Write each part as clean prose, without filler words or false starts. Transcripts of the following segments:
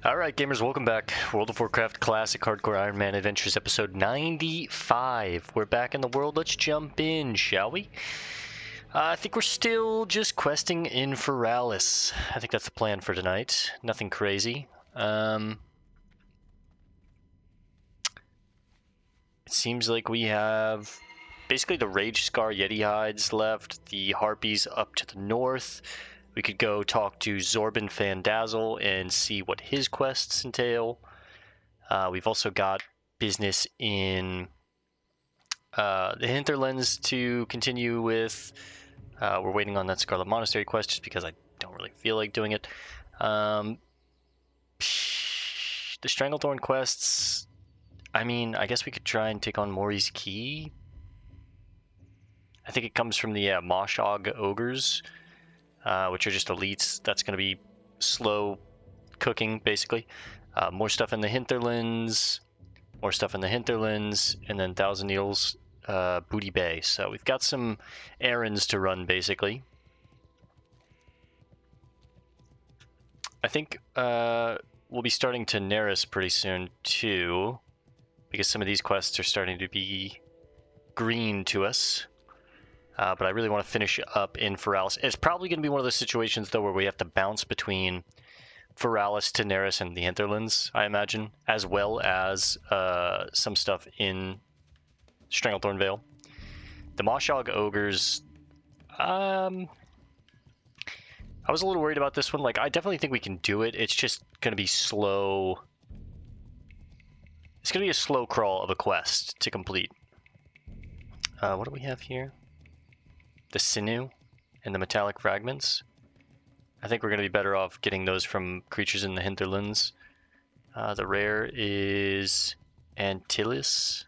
Alright gamers, welcome back. World of Warcraft Classic Hardcore Ironman Adventures episode 95. We're back in the world, let's jump in, shall we? I think we're still just questing in Feralis. I think that's the plan for tonight. Nothing crazy. It seems like we have basically the Rage Scar Yeti hides left, the Harpies up to the north. We could go talk to Zorbin Fandazzle and see what his quests entail. We've also got business in the Hinterlands to continue with. We're waiting on that Scarlet Monastery quest just because I don't really feel like doing it. The Stranglethorn quests, I mean, I guess we could try and take on Mori's Key. I think it comes from the Moshog Ogres. Which are just elites. That's going to be slow cooking, basically. More stuff in the Hinterlands, and then Thousand Needles, Booty Bay. So we've got some errands to run, basically. I think we'll be starting to Neris pretty soon, too, because some of these quests are starting to be green to us. But I really want to finish up in Feralis. It's probably going to be one of those situations, though, where we have to bounce between Feralis, Neris, and the Hinterlands, I imagine, as well as some stuff in Stranglethorn Vale. The Moshog Ogres, I was a little worried about this one. Like, I definitely think we can do it. It's just going to be slow. It's going to be a slow crawl of a quest to complete. What do we have here? The sinew and the metallic fragments. I think we're going to be better off getting those from creatures in the Hinterlands. The rare is Antilles,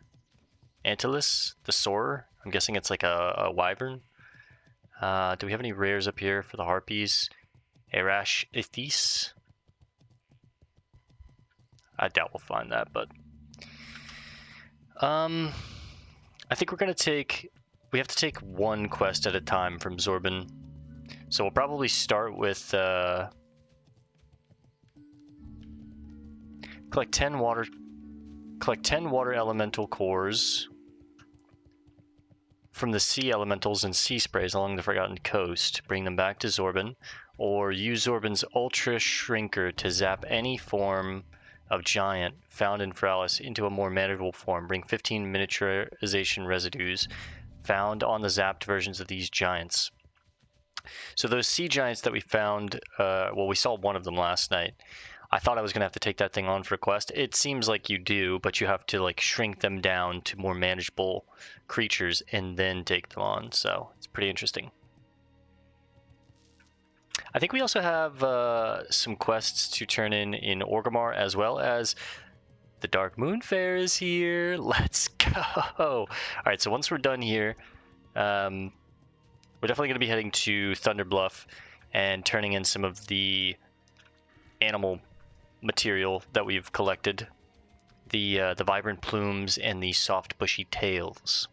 the soarer. I'm guessing it's like a wyvern. Do we have any rares up here for the Harpies? Arash Ithis. I doubt we'll find that, but I think we're going to take... We have to take one quest at a time from Zorbin. So we'll probably start with collect 10 water elemental cores from the sea elementals and sea sprays along the Forgotten Coast. Bring them back to Zorbin, or use Zorbin's Ultra Shrinker to zap any form of giant found in Feralis into a more manageable form. Bring 15 miniaturization residues found on the zapped versions of these giants. So those sea giants that we found, well, we saw one of them last night. I thought I was going to have to take that thing on for a quest. It seems like you do, but you have to like shrink them down to more manageable creatures and then take them on. So it's pretty interesting. I think we also have some quests to turn in Orgrimmar, as well as the Darkmoon Faire is here. Let's go. All right, so once we're done here, we're definitely going to be heading to Thunderbluff and turning in some of the animal material that we've collected. The vibrant plumes and the soft bushy tails.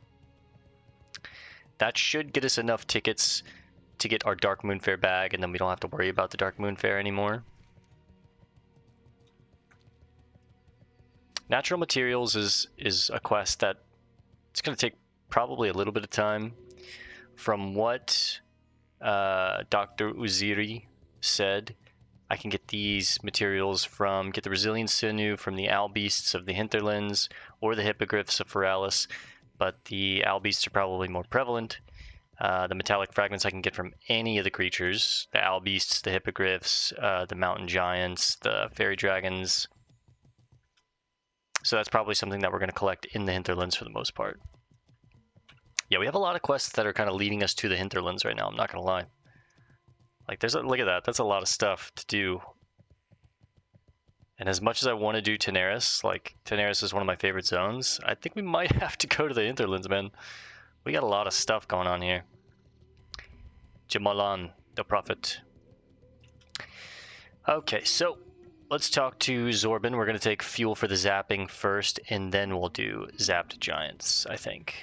That should get us enough tickets to get our Darkmoon Faire bag, and then we don't have to worry about the Darkmoon Faire anymore. Natural materials is a quest that it's going to take probably a little bit of time. From what Dr. Uziri said, I can get these materials get the Resilient Sinew from the owl beasts of the Hinterlands or the hippogriffs of Feralis, but the owl beasts are probably more prevalent. The metallic fragments I can get from any of the creatures, the owl beasts, the hippogriffs, the mountain giants, the fairy dragons. So that's probably something that we're going to collect in the Hinterlands for the most part. Yeah, we have a lot of quests that are kind of leading us to the Hinterlands right now, I'm not going to lie. Like, look at that, that's a lot of stuff to do. And as much as I want to do Neris, like, Neris is one of my favorite zones, I think we might have to go to the Hinterlands, man. We got a lot of stuff going on here. Jamalan, the Prophet. Okay, so let's talk to Zorbin. We're going to take fuel for the zapping first, and then we'll do zapped giants, I think.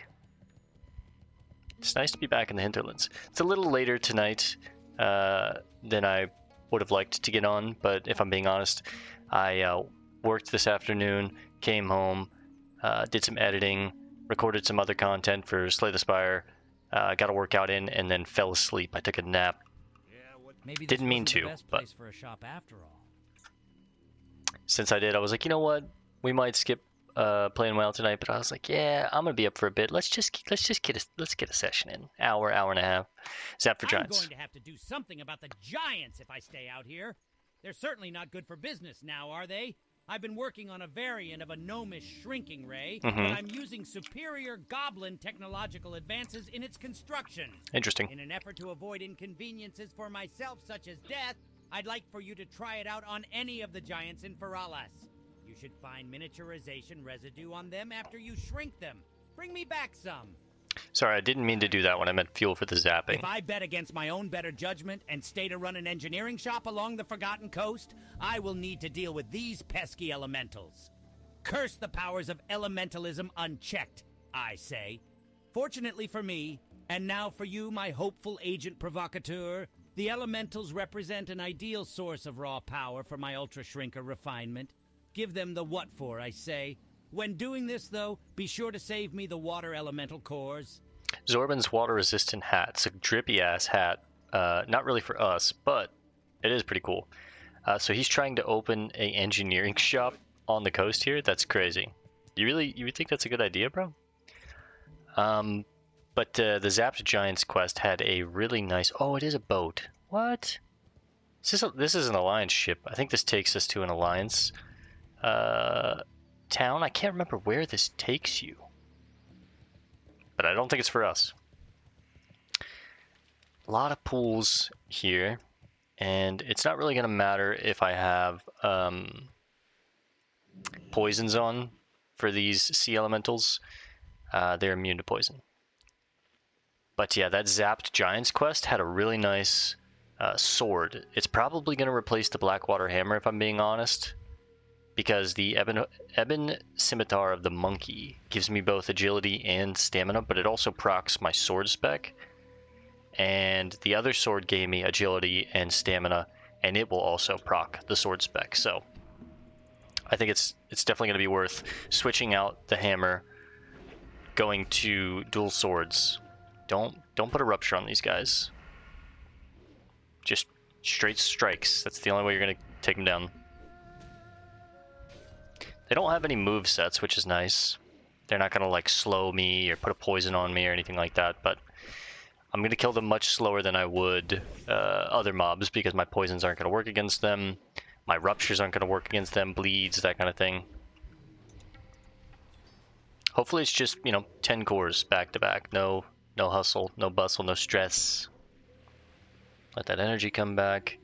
It's nice to be back in the Hinterlands. It's a little later tonight than I would have liked to get on, but if I'm being honest, I worked this afternoon, came home, did some editing, recorded some other content for Slay the Spire, got a workout in, and then fell asleep. I took a nap. Maybe Didn't mean wasn't to, the best but place for a shop after all. since I did, I was like, you know what? We might skip playing well tonight, but I was like, yeah, I'm gonna be up for a bit. Let's get a session in. Hour and a half. Zap for Giants. I'm going to have to do something about the Giants if I stay out here. They're certainly not good for business now, are they? I've been working on a variant of a gnomish shrinking ray, but I'm using superior goblin technological advances in its construction. Interesting. In an effort to avoid inconveniences for myself, such as death, I'd like for you to try it out on any of the giants in Feralas. You should find miniaturization residue on them after you shrink them. Bring me back some. Sorry, I didn't mean to do that when I meant fuel for the zapping. If I bet against my own better judgment and stay to run an engineering shop along the Forgotten Coast, I will need to deal with these pesky elementals. Curse the powers of elementalism unchecked, I say. Fortunately for me, and now for you, my hopeful agent provocateur, the elementals represent an ideal source of raw power for my ultra-shrinker refinement. Give them the what for, I say. When doing this, though, be sure to save me the water elemental cores. Zorban's water-resistant hat. It's a drippy-ass hat. Not really for us, but it is pretty cool. So he's trying to open a engineering shop on the coast here? That's crazy. You think that's a good idea, bro? But the Zapped Giants quest had a really nice... Oh, it is a boat. What? This is an Alliance ship. I think this takes us to an Alliance town. I can't remember where this takes you. But I don't think it's for us. A lot of pools here. And it's not really going to matter if I have poisons on for these sea elementals. They're immune to poison. But yeah, that Zapped Giants quest had a really nice sword. It's probably going to replace the Blackwater Hammer, if I'm being honest. Because the Ebon Scimitar of the Monkey gives me both agility and stamina, but it also procs my sword spec. And the other sword gave me agility and stamina, and it will also proc the sword spec. So I think it's definitely going to be worth switching out the hammer, going to dual swords. Don't put a rupture on these guys. Just straight strikes. That's the only way you're going to take them down. They don't have any move sets, which is nice. They're not going to like slow me or put a poison on me or anything like that, but I'm going to kill them much slower than I would other mobs because my poisons aren't going to work against them. My ruptures aren't going to work against them, bleeds, that kind of thing. Hopefully it's just, 10 cores back to back. No hustle, no bustle, no stress. Let that energy come back.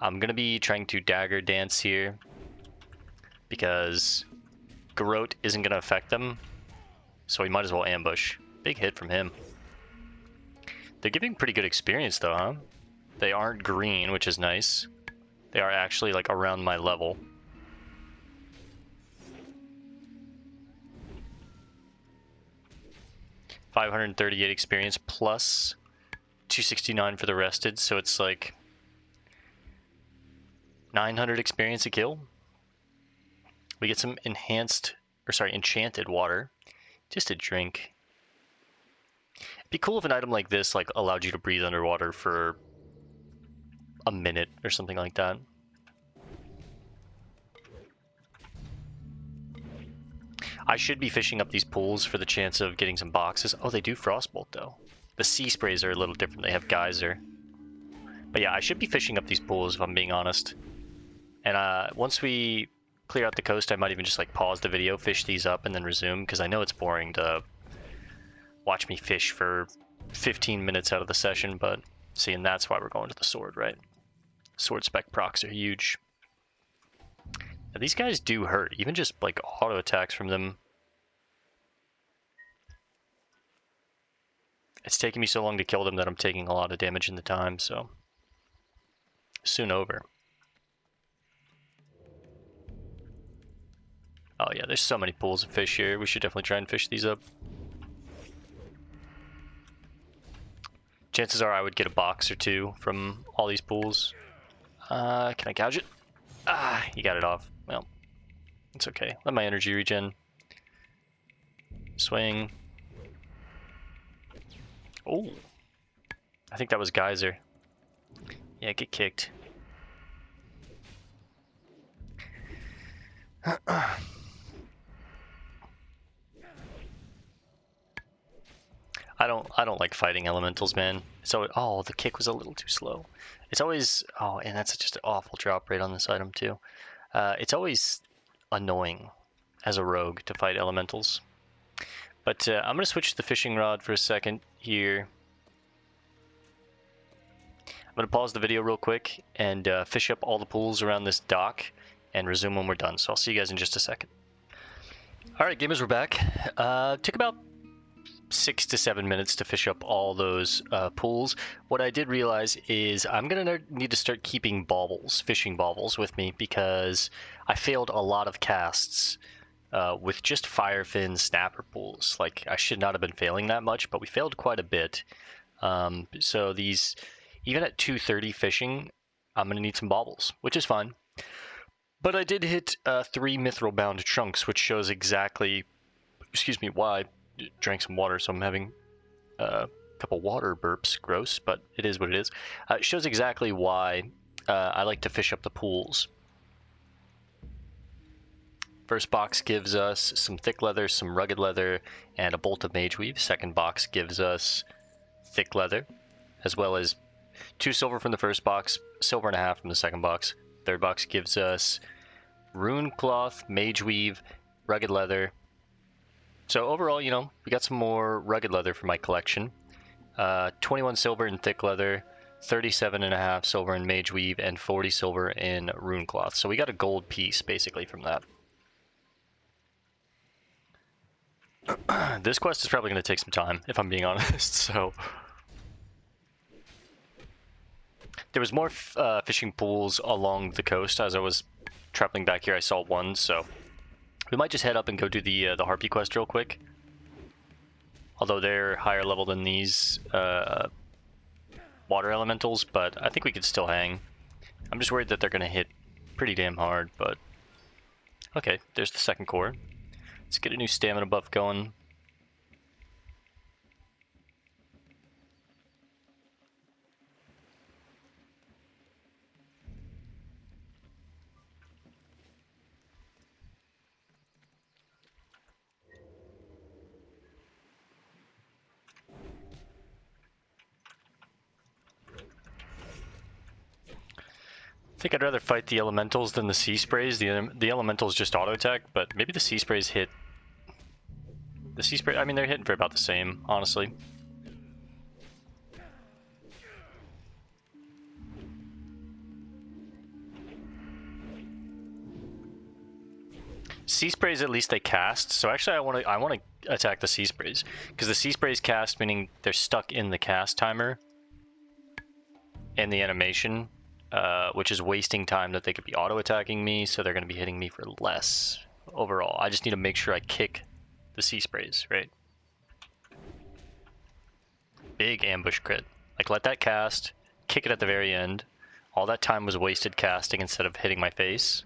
I'm going to be trying to dagger dance here because Garrote isn't going to affect them, so we might as well ambush. Big hit from him. They're giving pretty good experience though, huh? They aren't green, which is nice. They are actually like around my level. $538 experience plus 269 for the rested, so it's like 900 experience a kill. We get some enchanted water. Just a drink. It'd be cool if an item like this like allowed you to breathe underwater for a minute or something like that. I should be fishing up these pools for the chance of getting some boxes. Oh, they do Frostbolt though. The sea sprays are a little different. They have Geyser. But yeah, I should be fishing up these pools if I'm being honest. And once we clear out the coast, I might even just like pause the video, fish these up, and then resume, because I know it's boring to watch me fish for 15 minutes out of the session, but see, and that's why we're going to the sword, right? Sword spec procs are huge. Now, these guys do hurt, even just like auto attacks from them. It's taking me so long to kill them that I'm taking a lot of damage in the time, so soon over. Oh yeah, there's so many pools of fish here. We should definitely try and fish these up. Chances are I would get a box or two from all these pools. Can I gouge it? Ah, you got it off. Well, it's okay. Let my energy regen. Swing. Oh, I think that was Geyser. Yeah, get kicked. I don't like fighting elementals, man. So oh, the kick was a little too slow. It's always and that's just an awful drop rate on this item too. It's always annoying as a rogue to fight elementals. But I'm gonna switch to the fishing rod for a second here. I'm gonna pause the video real quick and fish up all the pools around this dock and resume when we're done. So I'll see you guys in just a second. All right, gamers, we're back. Took about 6 to 7 minutes to fish up all those pools. What I did realize is I'm gonna need to start keeping baubles, fishing baubles, with me because I failed a lot of casts with just firefin snapper pools. Like, I should not have been failing that much, but we failed quite a bit. So these, even at 230 fishing, I'm gonna need some baubles, which is fine. But I did hit 3 mithril bound chunks, which shows exactly, excuse me, why. Drank some water, so I'm having a couple water burps. Gross, but it is what it is. It shows exactly why I like to fish up the pools. First box gives us some thick leather, some rugged leather, and a bolt of mage weave. Second box gives us thick leather, as well as 2 silver from the first box, silver and a half from the second box. Third box gives us rune cloth, mage weave, rugged leather. So overall, you know, we got some more rugged leather for my collection. 21 silver in thick leather, 37.5 silver in mage weave, and 40 silver in rune cloth. So we got a gold piece basically from that. This quest is probably going to take some time, if I'm being honest. So there was more fishing pools along the coast. As I was traveling back here, I saw one, so we might just head up and go do the Harpy quest real quick. Although they're higher level than these water elementals, but I think we could still hang. I'm just worried that they're going to hit pretty damn hard, but... Okay, there's the second core. Let's get a new stamina buff going. I think I'd rather fight the elementals than the sea sprays. The elementals just auto attack, but maybe the sea sprays hit. The sea spray, I mean, they're hitting for about the same, honestly. Sea sprays, at least they cast. So actually, I want to attack the sea sprays because the sea sprays cast, meaning they're stuck in the cast timer and the animation. Which is wasting time that they could be auto-attacking me, so they're going to be hitting me for less overall. I just need to make sure I kick the sea sprays, right? Big ambush crit. Like, let that cast, kick it at the very end. All that time was wasted casting instead of hitting my face.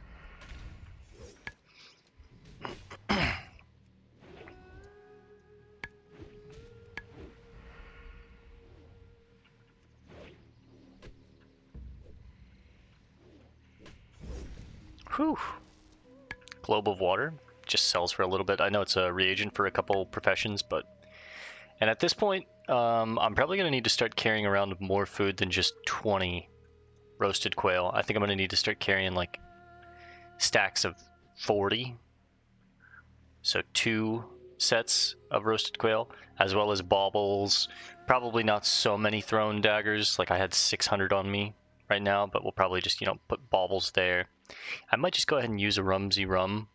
Whew. Globe of water just sells for a little bit. I know it's a reagent for a couple professions, but... And at this point, I'm probably going to need to start carrying around more food than just 20 roasted quail. I think I'm going to need to start carrying, like, stacks of 40. So 2 sets of roasted quail, as well as baubles. Probably not so many thrown daggers. Like, I had 600 on me right now, but we'll probably just, you know, put baubles there. I might just go ahead and use a Rumsy Rum.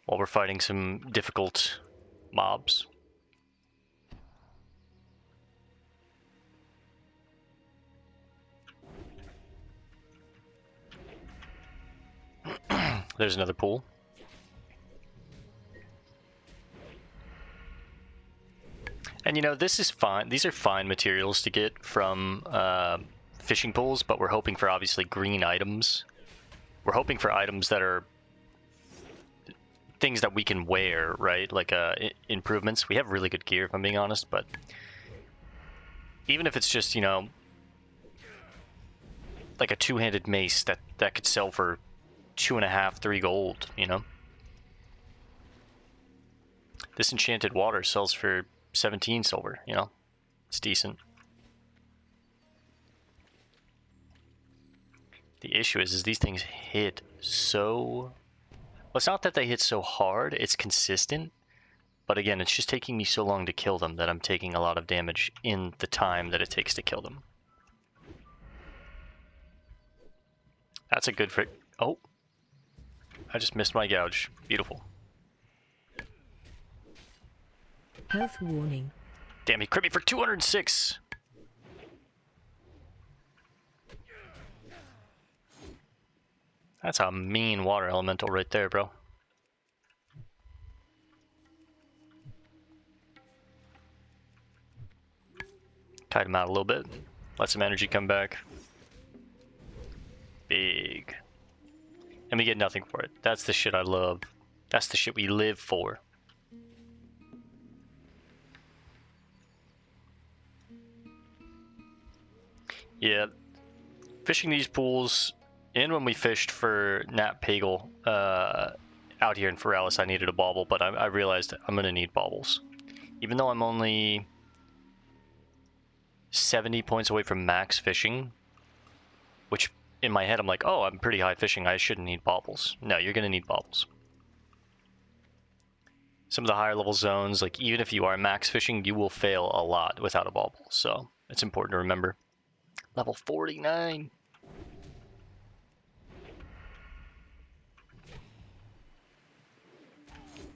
While we're fighting some difficult mobs. There's another pool. And you know, this is fine. These are fine materials to get from fishing pools, but we're hoping for obviously green items. We're hoping for items that are things that we can wear, right? Like improvements. We have really good gear, if I'm being honest, but even if it's just, you know, like a two-handed mace that could sell for 2.5, 3 gold, you know? This enchanted water sells for 17 silver, you know? It's decent. The issue is these things hit so... Well, it's not that they hit so hard, it's consistent. But again, it's just taking me so long to kill them that I'm taking a lot of damage in the time that it takes to kill them. That's a good frick. Oh. I just missed my gouge. Beautiful. Health warning. Damn, he crit me for 206! That's a mean water elemental right there, bro. Tied him out a little bit. Let some energy come back. Big. And we get nothing for it. That's the shit I love. That's the shit we live for. Yeah. Fishing these pools, and when we fished for Nat Pagel out here in Feralis, I needed a bauble, but I realized I'm going to need baubles. Even though I'm only 70 points away from max fishing, which in my head I'm like, oh, I'm pretty high fishing, I shouldn't need baubles. No, you're going to need baubles. Some of the higher level zones, like even if you are max fishing, you will fail a lot without a bauble, so it's important to remember. Level 49.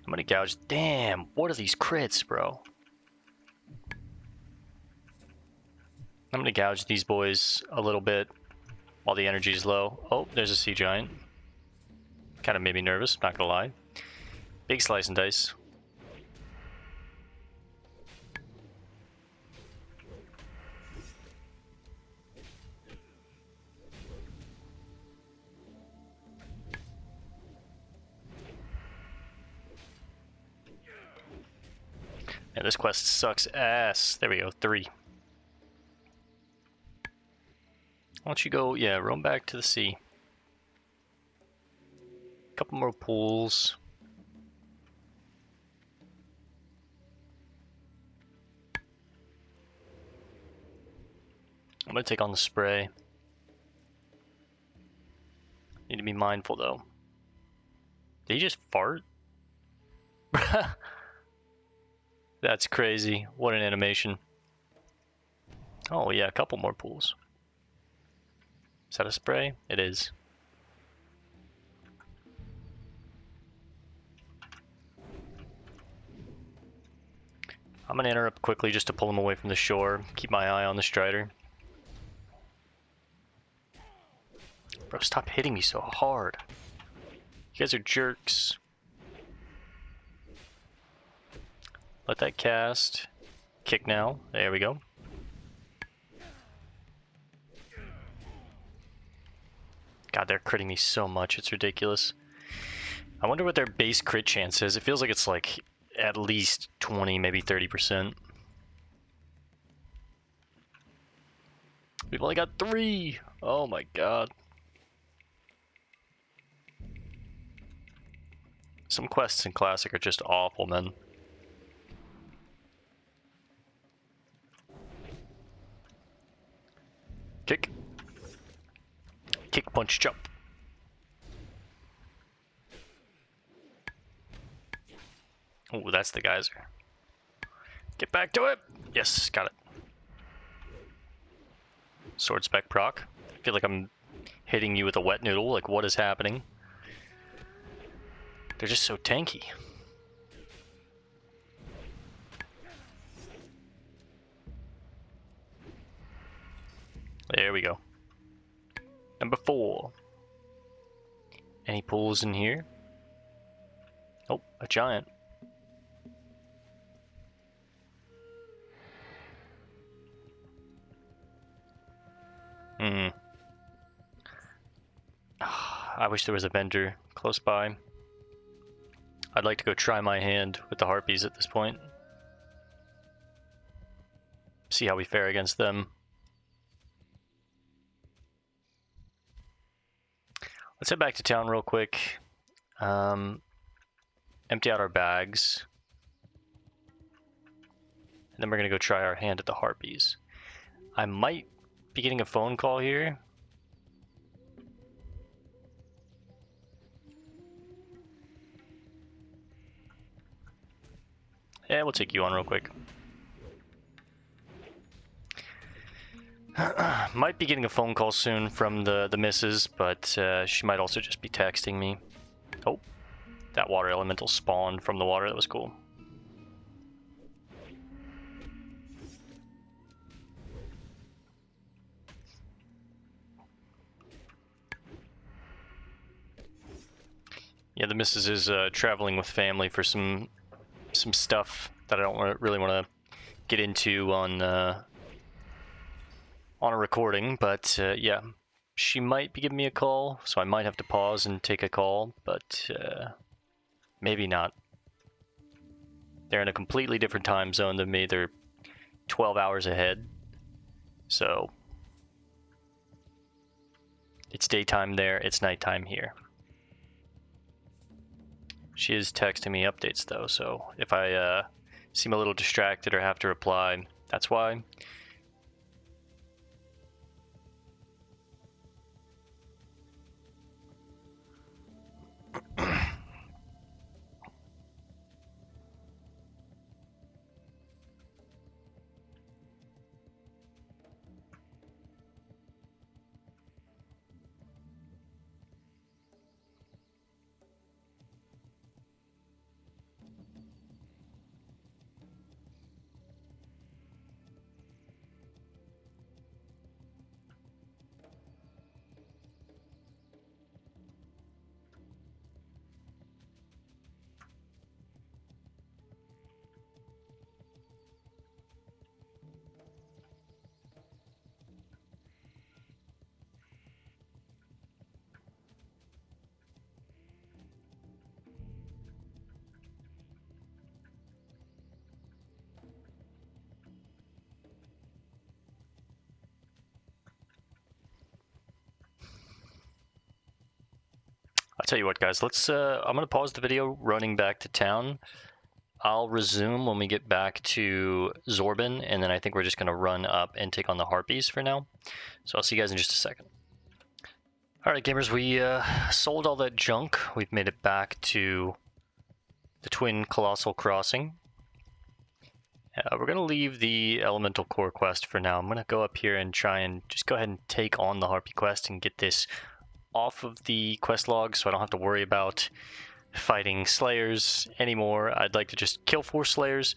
I'm gonna gouge. Damn, what are these crits, bro? I'm gonna gouge these boys a little bit while the energy is low. Oh, there's a sea giant. Kind of made me nervous, not gonna lie. Big slice and dice. Yeah, this quest sucks ass. There we go, 3. Why don't you go, yeah, roam back to the sea. Couple more pools. I'm gonna take on the spray. Need to be mindful though. Did he just fart? That's crazy. What an animation. Oh yeah, a couple more pools. Is that a spray? It is. I'm gonna interrupt quickly just to pull him away from the shore. Keep my eye on the Strider. Bro, stop hitting me so hard. You guys are jerks. Let that cast. Kick now. There we go. God, they're critting me so much. It's ridiculous. I wonder what their base crit chance is. It feels like it's like at least 20, maybe 30%. We've only got 3. Oh my god. Some quests in Classic are just awful, man. Kick. Kick, punch, jump. Oh, that's the geyser. Get back to it! Yes, got it. Sword spec proc. I feel like I'm hitting you with a wet noodle, like what is happening? They're just so tanky. There we go. Number 4. Any pools in here? Oh, a giant. Hmm. I wish there was a vendor close by. I'd like to go try my hand with the Harpies at this point. See how we fare against them. Let's head back to town real quick. Empty out our bags. And then we're going to go try our hand at the Harpies. I might be getting a phone call here. Yeah, we'll take you on real quick. Might be getting a phone call soon from the missus, but she might also just be texting me. Oh, that water elemental spawned from the water. That was cool. Yeah, the missus is traveling with family for some stuff that I don't really want to get into on a recording, but yeah, she might be giving me a call, so I might have to pause and take a call, but maybe not. They're in a completely different time zone than me. They're 12 hours ahead, so it's daytime there, it's nighttime here. She is texting me updates though, so if I seem a little distracted or have to reply, that's why. I'll tell you what, guys, let's I'm gonna pause the video running back to town. I'll resume when we get back to Zorbin, and then I think we're just gonna run up and take on the Harpies for now. So I'll see you guys in just a second. Alright gamers, we sold all that junk. We've made it back to the Twin Colossal Crossing. We're gonna leave the Elemental Core quest for now. I'm gonna go up here and try and just go ahead and take on the Harpy quest and get this off of the quest log so I don't have to worry about fighting Slayers anymore. I'd like to just kill 4 Slayers,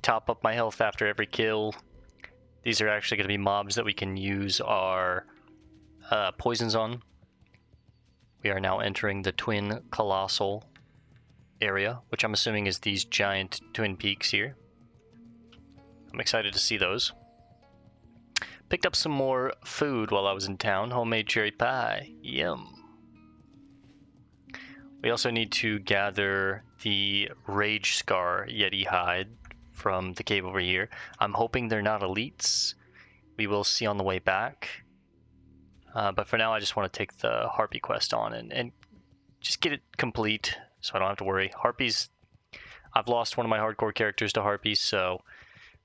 top up my health after every kill. These are actually going to be mobs that we can use our poisons on. We are now entering the Twin Colossal area, which I'm assuming is these giant twin peaks here. I'm excited to see those. Picked up some more food while I was in town. Homemade cherry pie. Yum. We also need to gather the Rage Scar Yeti hide from the cave over here. I'm hoping they're not elites. We will see on the way back. But for now, I just want to take the Harpy quest on and just get it complete so I don't have to worry. Harpies, I've lost one of my hardcore characters to Harpies, so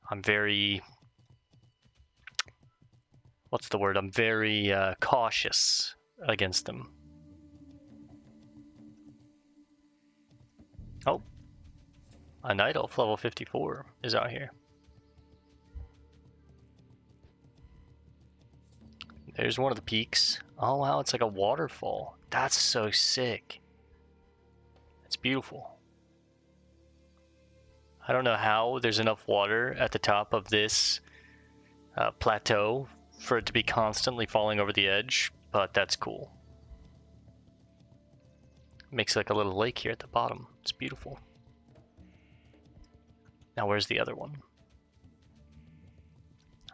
I'm very... what's the word? I'm very cautious against them. Oh, a Night Elf level 54 is out here. There's one of the peaks. Oh wow, it's like a waterfall. That's so sick. It's beautiful. I don't know how there's enough water at the top of this plateau for it to be constantly falling over the edge, but that's cool. Makes like a little lake here at the bottom. It's beautiful. Now where's the other one?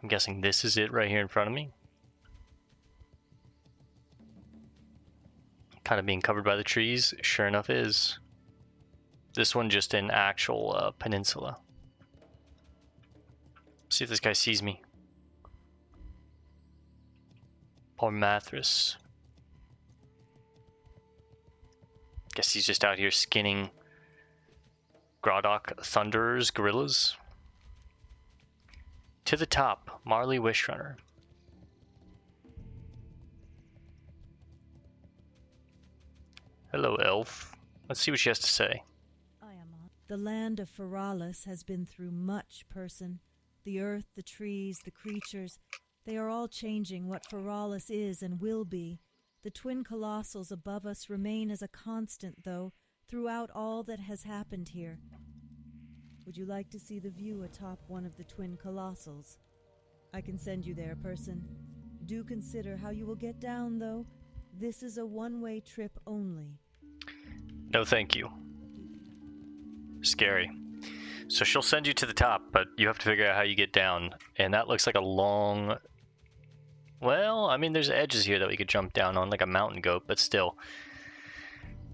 I'm guessing this is it right here in front of me. kind of being covered by the trees. Sure enough is. This one just an actual peninsula. See if this guy sees me. Or Mathras. Guess he's just out here skinning Grodok Thunderers, gorillas. To the top, Marley Wishrunner. Hello, elf. Let's see what she has to say. The land of Feralis has been through much, person. The earth, the trees, the creatures, they are all changing what Feralis is and will be. The twin colossals above us remain as a constant, though, throughout all that has happened here. Would you like to see the view atop one of the twin colossals? I can send you there, person. Do consider how you will get down, though. This is a one-way trip only. No, thank you. Scary. So she'll send you to the top, but you have to figure out how you get down. And that looks like a long... Well, I mean, there's edges here that we could jump down on, like a mountain goat, but still.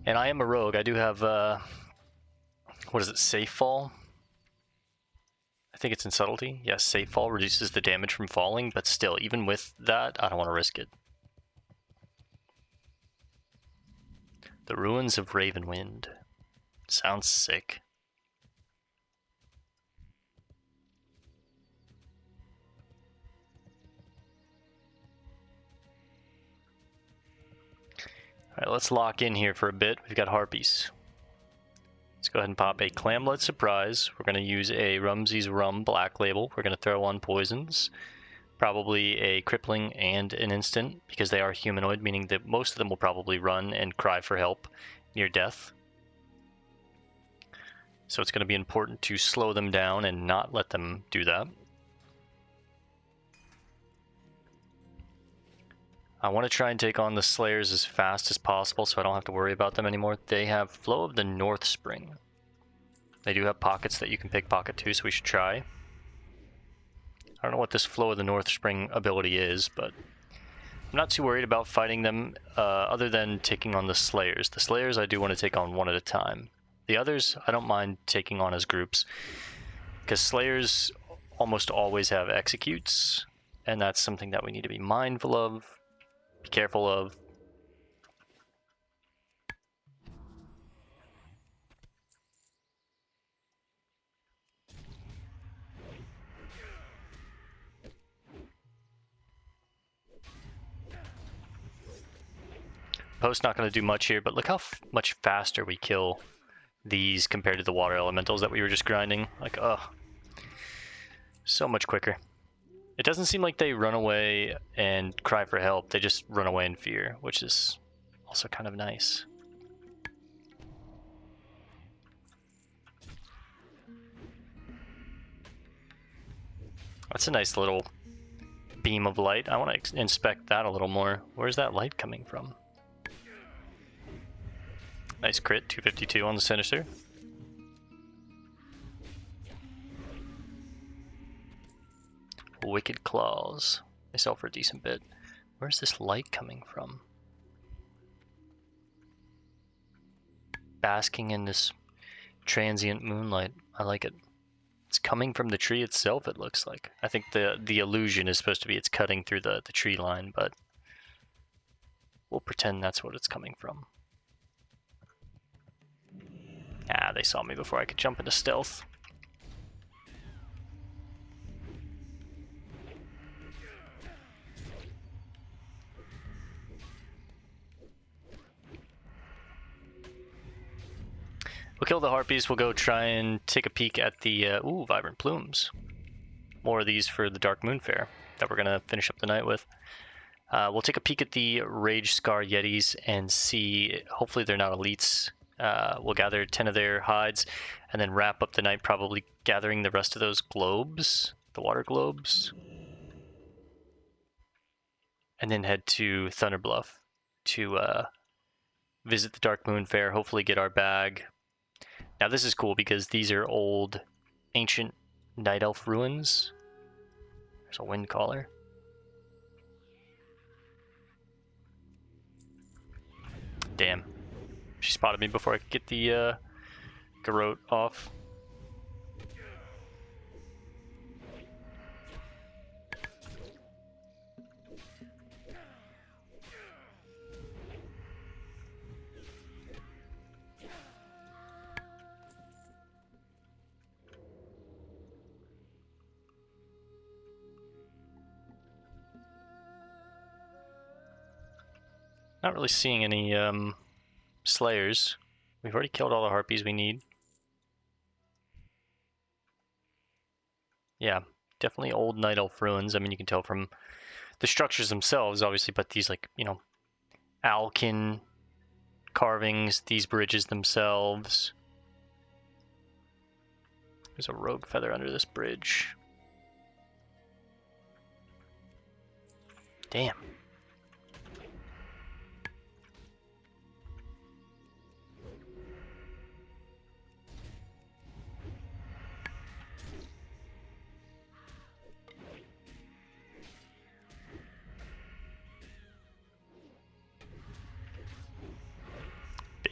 And I am a rogue. I do have, what is it, Safe Fall? I think it's in Subtlety. Yes, Safe Fall reduces the damage from falling, but still, even with that, I don't want to risk it. The Ruins of Ravenwind. Sounds sick. Alright, let's lock in here for a bit. We've got Harpies. Let's go ahead and pop a Clamlet Surprise. We're going to use a Rumsey's Rum Black Label. We're going to throw on Poisons. Probably a Crippling and an Instant, because they are humanoid, meaning that most of them will probably run and cry for help near death. So it's going to be important to slow them down and not let them do that. I want to try and take on the Slayers as fast as possible so I don't have to worry about them anymore. They have Flow of the Northspring. They do have pockets that you can pickpocket too, so we should try. I don't know what this Flow of the Northspring ability is, but I'm not too worried about fighting them other than taking on the Slayers. The Slayers I do want to take on one at a time. The others I don't mind taking on as groups, because Slayers almost always have executes, and that's something that we need to be mindful of. Be careful of. Post not going to do much here, but look how much faster we kill these compared to the water elementals that we were just grinding. Like, ugh. So much quicker. It doesn't seem like they run away and cry for help. They just run away in fear, which is also kind of nice. That's a nice little beam of light. I want to inspect that a little more. Where's that light coming from? Nice crit, 252 on the Sinister. Wicked Claws. They sell for a decent bit. Where's this light coming from? Basking in this transient moonlight. I like it. It's coming from the tree itself, it looks like. I think the illusion is supposed to be it's cutting through the tree line, but we'll pretend that's what it's coming from. Ah, they saw me before I could jump into stealth. We'll kill the Harpies. We'll go try and take a peek at the Vibrant Plumes. More of these for the Darkmoon Faire that we're going to finish up the night with. We'll take a peek at the Rage Scar Yetis and see, hopefully they're not elites. We'll gather 10 of their hides and then wrap up the night probably gathering the rest of those globes, the water globes. And then head to Thunderbluff to visit the Darkmoon Faire, hopefully get our bag. Now this is cool because these are old, ancient Night Elf ruins. There's a wind caller. Damn. She spotted me before I could get the garrote off. Not really seeing any slayers. We've already killed all the harpies we need. Yeah, definitely old Night Elf ruins. I mean, you can tell from the structures themselves, obviously, but these, like, you know, Alkin carvings, these bridges themselves. There's a rogue feather under this bridge. Damn.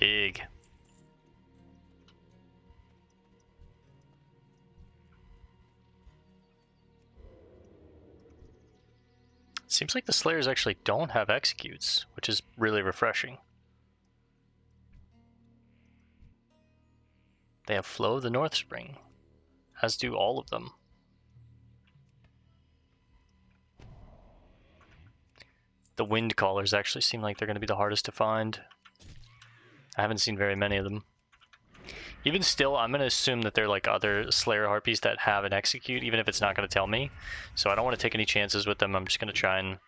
Big. Seems like the Slayers actually don't have executes, which is really refreshing. They have Flow of the Northspring, as do all of them. The Wind Callers actually seem like they're going to be the hardest to find. I haven't seen very many of them. Even still, I'm going to assume that they're like other Slayer Harpies that have an execute, even if it's not going to tell me. So I don't want to take any chances with them. I'm just going to try and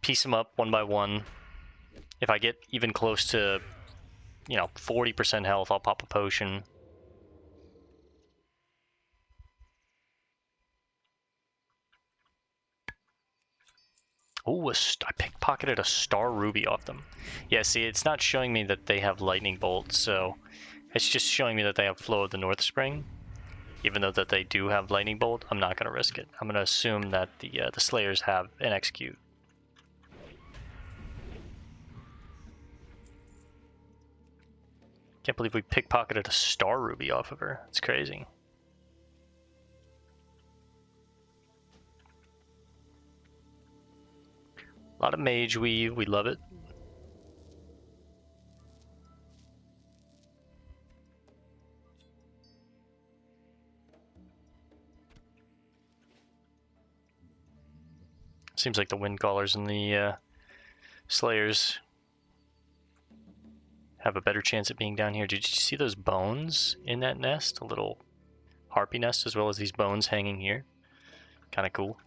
piece them up one by one. If I get even close to, you know, 40% health, I'll pop a potion. Oh, I pickpocketed a Star Ruby off them. Yeah, see, it's not showing me that they have Lightning Bolt, so it's just showing me that they have Flow of the Northspring. Even though that they do have Lightning Bolt, I'm not going to risk it. I'm going to assume that the Slayers have an execute. Can't believe we pickpocketed a Star Ruby off of her. It's crazy. A lot of mage weave, we love it. Seems like the Wind Callers and the Slayers have a better chance at being down here. Did you see those bones in that nest? A little harpy nest, as well as these bones hanging here. Kind of cool.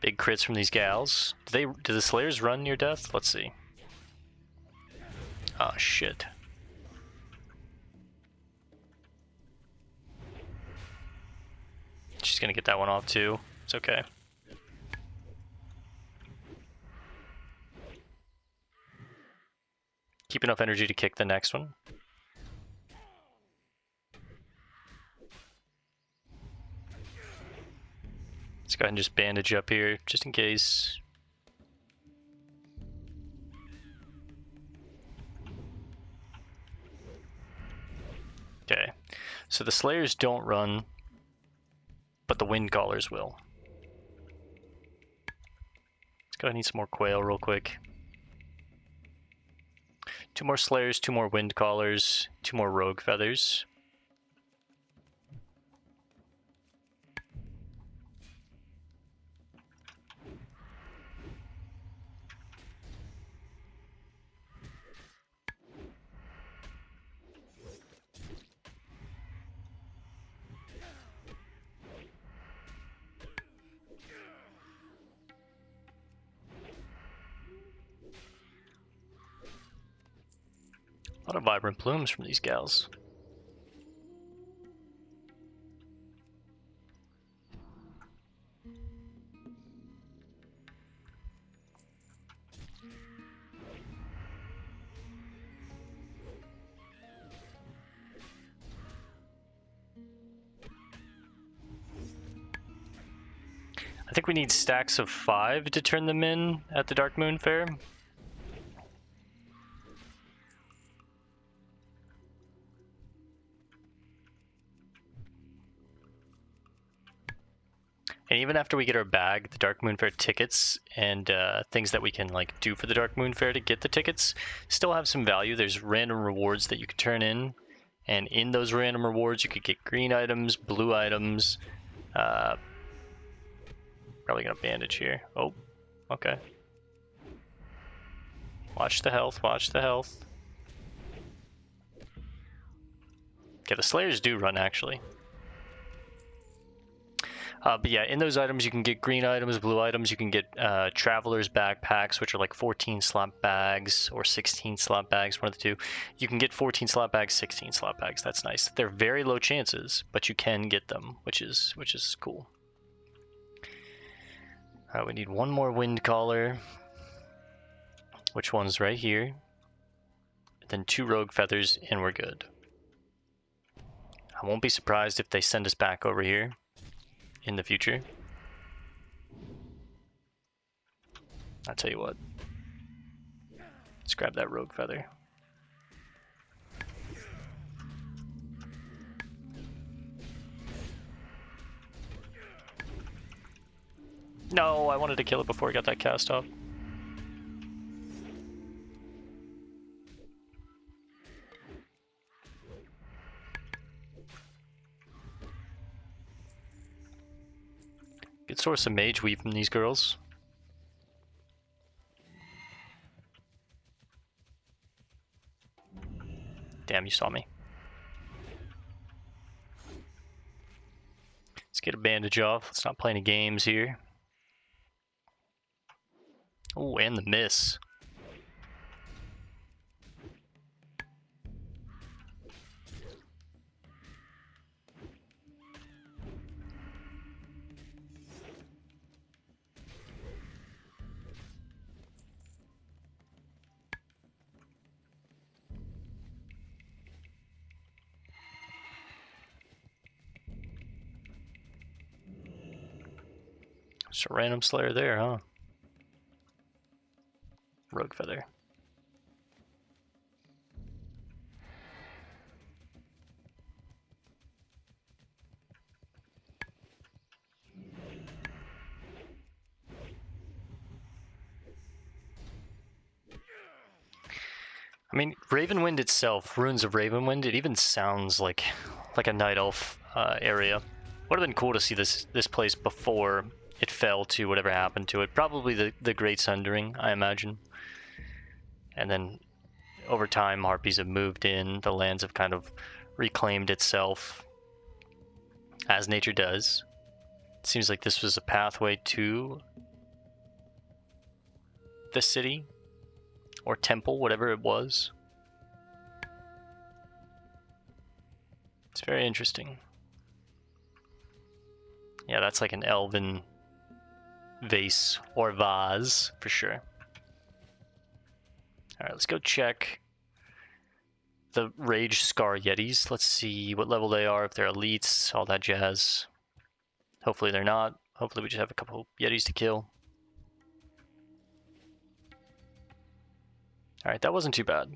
Big crits from these gals. Do the Slayers run near death? Let's see. Oh shit. She's gonna get that one off too. It's okay. Keep enough energy to kick the next one. Let's go ahead and just bandage up here, just in case. Okay, so the Slayers don't run, but the Wind Callers will. Let's go ahead and eat some more quail real quick. 2 more Slayers, 2 more Wind Callers, 2 more Rogue Feathers. A lot of vibrant plumes from these gals. I think we need stacks of 5 to turn them in at the Darkmoon Faire. And even after we get our bag, the Darkmoon Faire tickets and things that we can like do for the Darkmoon Faire to get the tickets still have some value. There's random rewards that you can turn in, and in those random rewards you could get green items, blue items. Probably gonna bandage here. Oh, okay. Watch the health, watch the health. Okay, the Slayers do run actually. But yeah, in those items you can get green items, blue items. You can get travelers backpacks, which are like 14 slot bags or 16 slot bags, one of the two. You can get 14 slot bags, 16 slot bags. That's nice. They're very low chances, but you can get them, which is cool. All right, we need one more wind collar, which one's right here. Then 2 rogue feathers, and we're good. I won't be surprised if they send us back over here in the future. I'll tell you what. Let's grab that rogue feather. No, I wanted to kill it before I got that cast off. Good source of mage weave from these girls. Damn, you saw me. Let's get a bandage off. Let's not play any games here. Oh, and the miss. Just a random slayer there, huh? Rogue feather. I mean, Ravenwind itself, Runes of Ravenwind, it even sounds like a Night Elf area. Would have been cool to see this place before it fell to whatever happened to it. Probably the Great Sundering, I imagine. And then over time, Harpies have moved in. The lands have kind of reclaimed itself, as nature does. It seems like this was a pathway to the city, or temple, whatever it was. It's very interesting. Yeah, that's like an elven vase or vase for sure. Alright, let's go check the Rage Scar Yetis. Let's see what level they are, if they're elites, all that jazz. Hopefully they're not. Hopefully we just have a couple Yetis to kill. Alright, that wasn't too bad.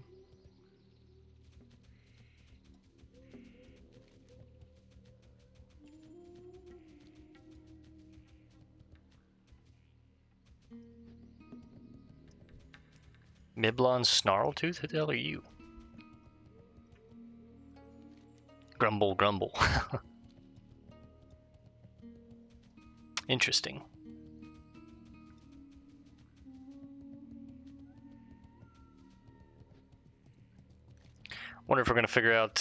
Miblon Snarltooth? Who the hell are you? Grumble, grumble. Interesting. Wonder if we're going to figure out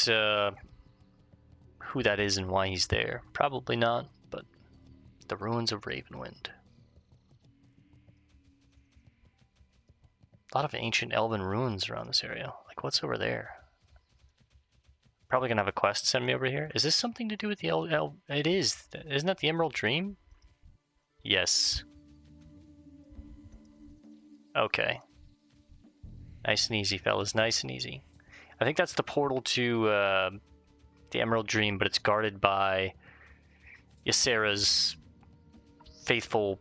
who that is and why he's there. Probably not, but the Ruins of Ravenwind. A lot of ancient elven ruins around this area. Like, what's over there? Probably gonna have a quest send me over here. Is this something to do with the It is. Isn't that the Emerald Dream? Yes. Okay. Nice and easy, fellas. Nice and easy. I think that's the portal to the Emerald Dream, but it's guarded by Ysera's faithful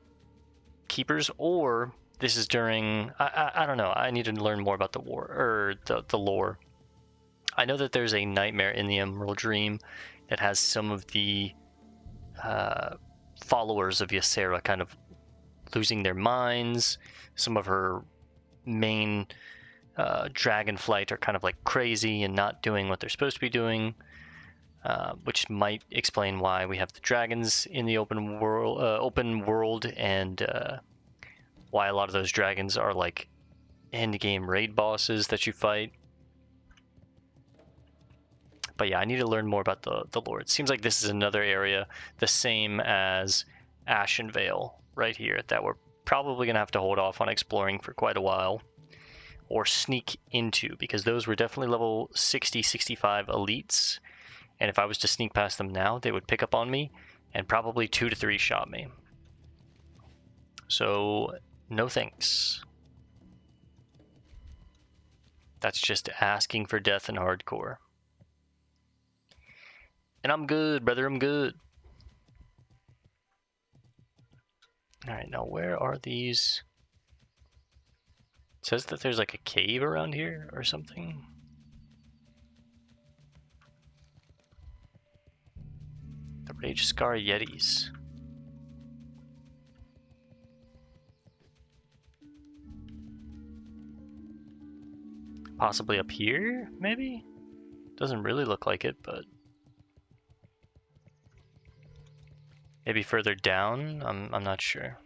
keepers, or this is during... I don't know. I need to learn more about the war, or the lore. I know that there's a nightmare in the Emerald Dream that has some of the followers of Ysera kind of losing their minds. Some of her main dragonflight are kind of like crazy and not doing what they're supposed to be doing, which might explain why we have the dragons in the open world, and why a lot of those dragons are like end game raid bosses that you fight. But yeah, I need to learn more about the lore. It seems like this is another area the same as Ashenvale right here that we're probably going to have to hold off on exploring for quite a while, or sneak into, because those were definitely level 60, 65 elites, and if I was to sneak past them now, they would pick up on me and probably 2 to 3 shot me. So, no thanks. That's just asking for death in hardcore. And I'm good, brother, I'm good. Alright, now where are these? It says that there's like a cave around here or something. The Rage Scar Yetis. Possibly up here, maybe? Doesn't really look like it, but... maybe further down? I'm not sure.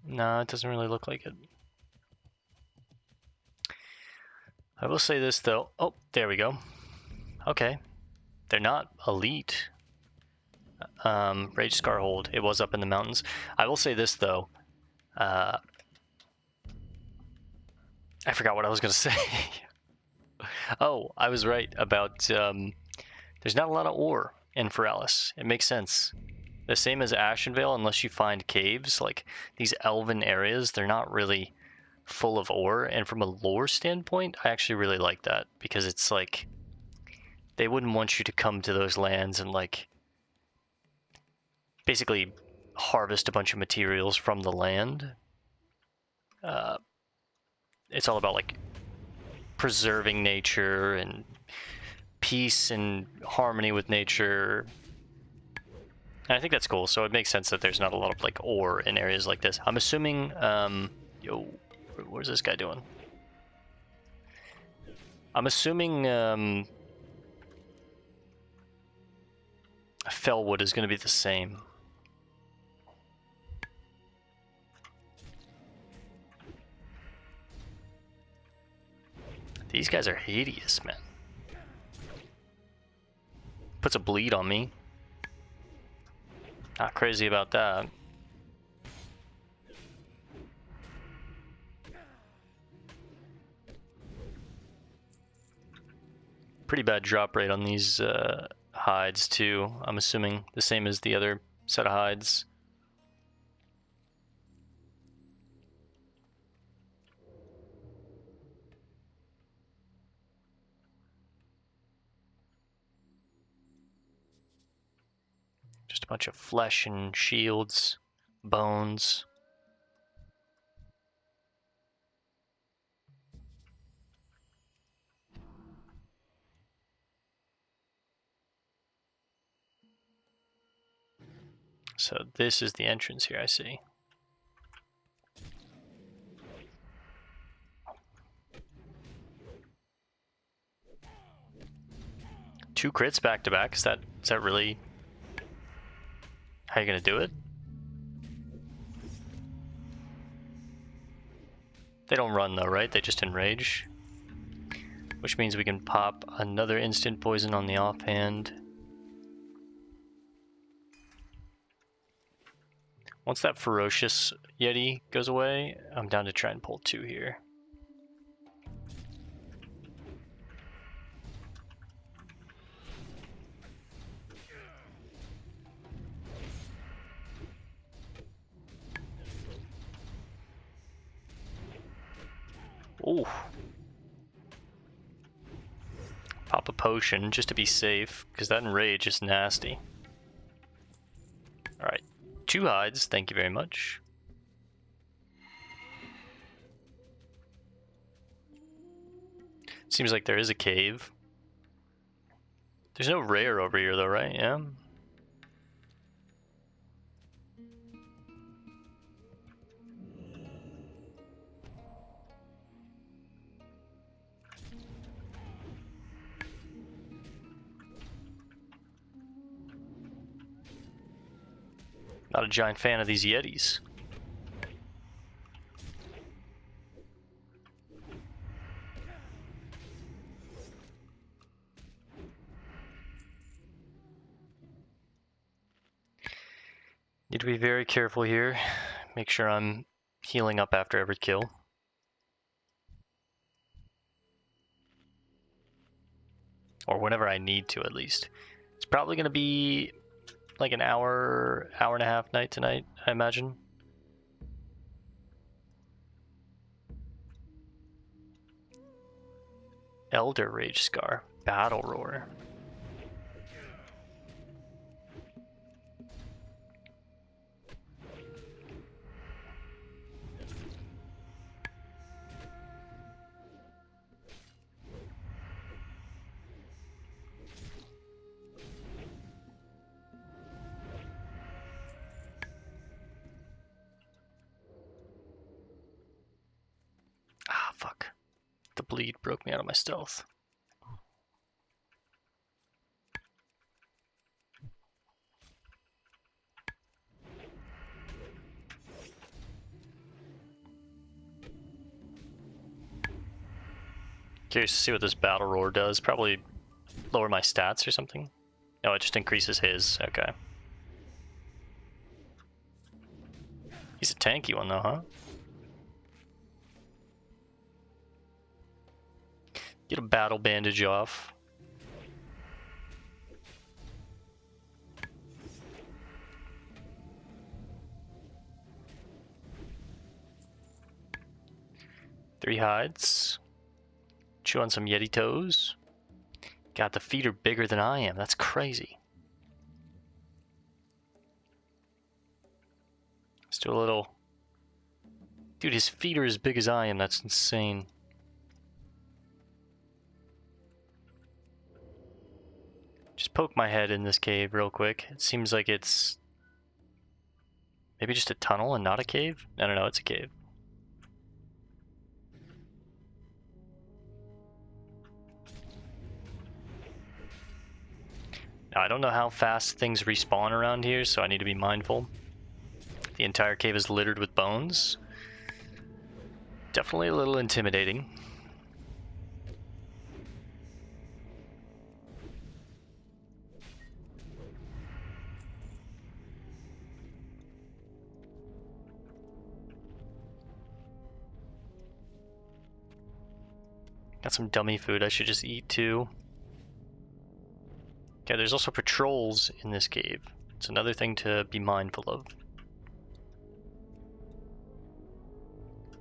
No, it doesn't really look like it. I will say this though. Oh, there we go. Okay. They're not elite. Rage Scar Hold. It was up in the mountains. I will say this though. I forgot what I was going to say. Oh, I was right about there's not a lot of ore in Feralis. It makes sense. The same as Ashenvale, unless you find caves, like these elven areas, they're not really full of ore. And from a lore standpoint, I actually really like that, because it's like they wouldn't want you to come to those lands and like basically harvest a bunch of materials from the land. It's all about like preserving nature and peace and harmony with nature. And I think that's cool, so it makes sense that there's not a lot of like ore in areas like this. I'm assuming, yo, where's this guy doing? I'm assuming Fellwood is going to be the same. These guys are hideous, man. Puts a bleed on me. Not crazy about that. Pretty bad drop rate on these hides too. I'm assuming the same as the other set of hides. Just a bunch of flesh and shields, bones. So this is the entrance here, I see. Two crits back to back. Is that really how you gonna do it? They don't run though, right? They just enrage. Which means we can pop another instant poison on the offhand. Once that ferocious Yeti goes away, I'm down to try and pull 2 here. Ooh. Pop a potion just to be safe, because that enrage is nasty. Alright. 2 hides, thank you very much. Seems like there is a cave. There's no rare over here though, right? Yeah. Not a giant fan of these Yetis. Need to be very careful here. Make sure I'm healing up after every kill. Or whenever I need to, at least. It's probably going to be like an hour and a half night tonight, I imagine. Elder Rage Scar. Battle Roar. Ah, fuck. The bleed broke me out of my stealth. Curious to see what this Battle Roar does. Probably lower my stats or something. No, it just increases his. Okay. He's a tanky one though, huh? Get a battle bandage off. Three hides. Chew on some Yeti toes. God, the feet are bigger than I am. That's crazy. Let's do a little... Dude, his feet are as big as I am. That's insane. Just poke my head in this cave real quick. It seems like it's... maybe just a tunnel and not a cave? I don't know, it's a cave. Now, I don't know how fast things respawn around here, so I need to be mindful. The entire cave is littered with bones. Definitely a little intimidating. Got some dummy food I should just eat too. Okay, there's also patrols in this cave. It's another thing to be mindful of.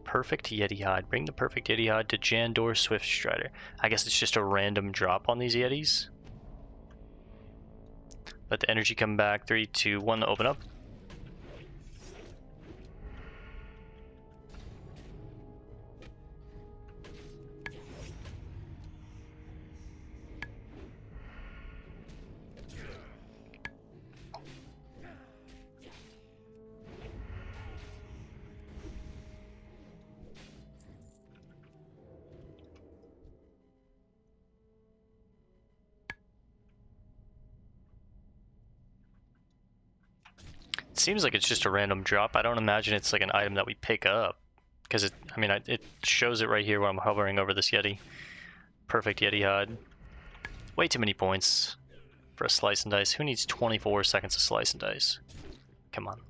Perfect Yeti hide. Bring the perfect Yeti hide to Jandor Swiftstrider. I guess it's just a random drop on these Yetis. Let the energy come back. 3, 2, 1, open up. Seems like it's just a random drop. I don't imagine it's like an item that we pick up, because it, I mean, it shows it right here when I'm hovering over this Yeti. Perfect Yeti hide. Way too many points for a slice and dice. Who needs 24 seconds of slice and dice? Come on.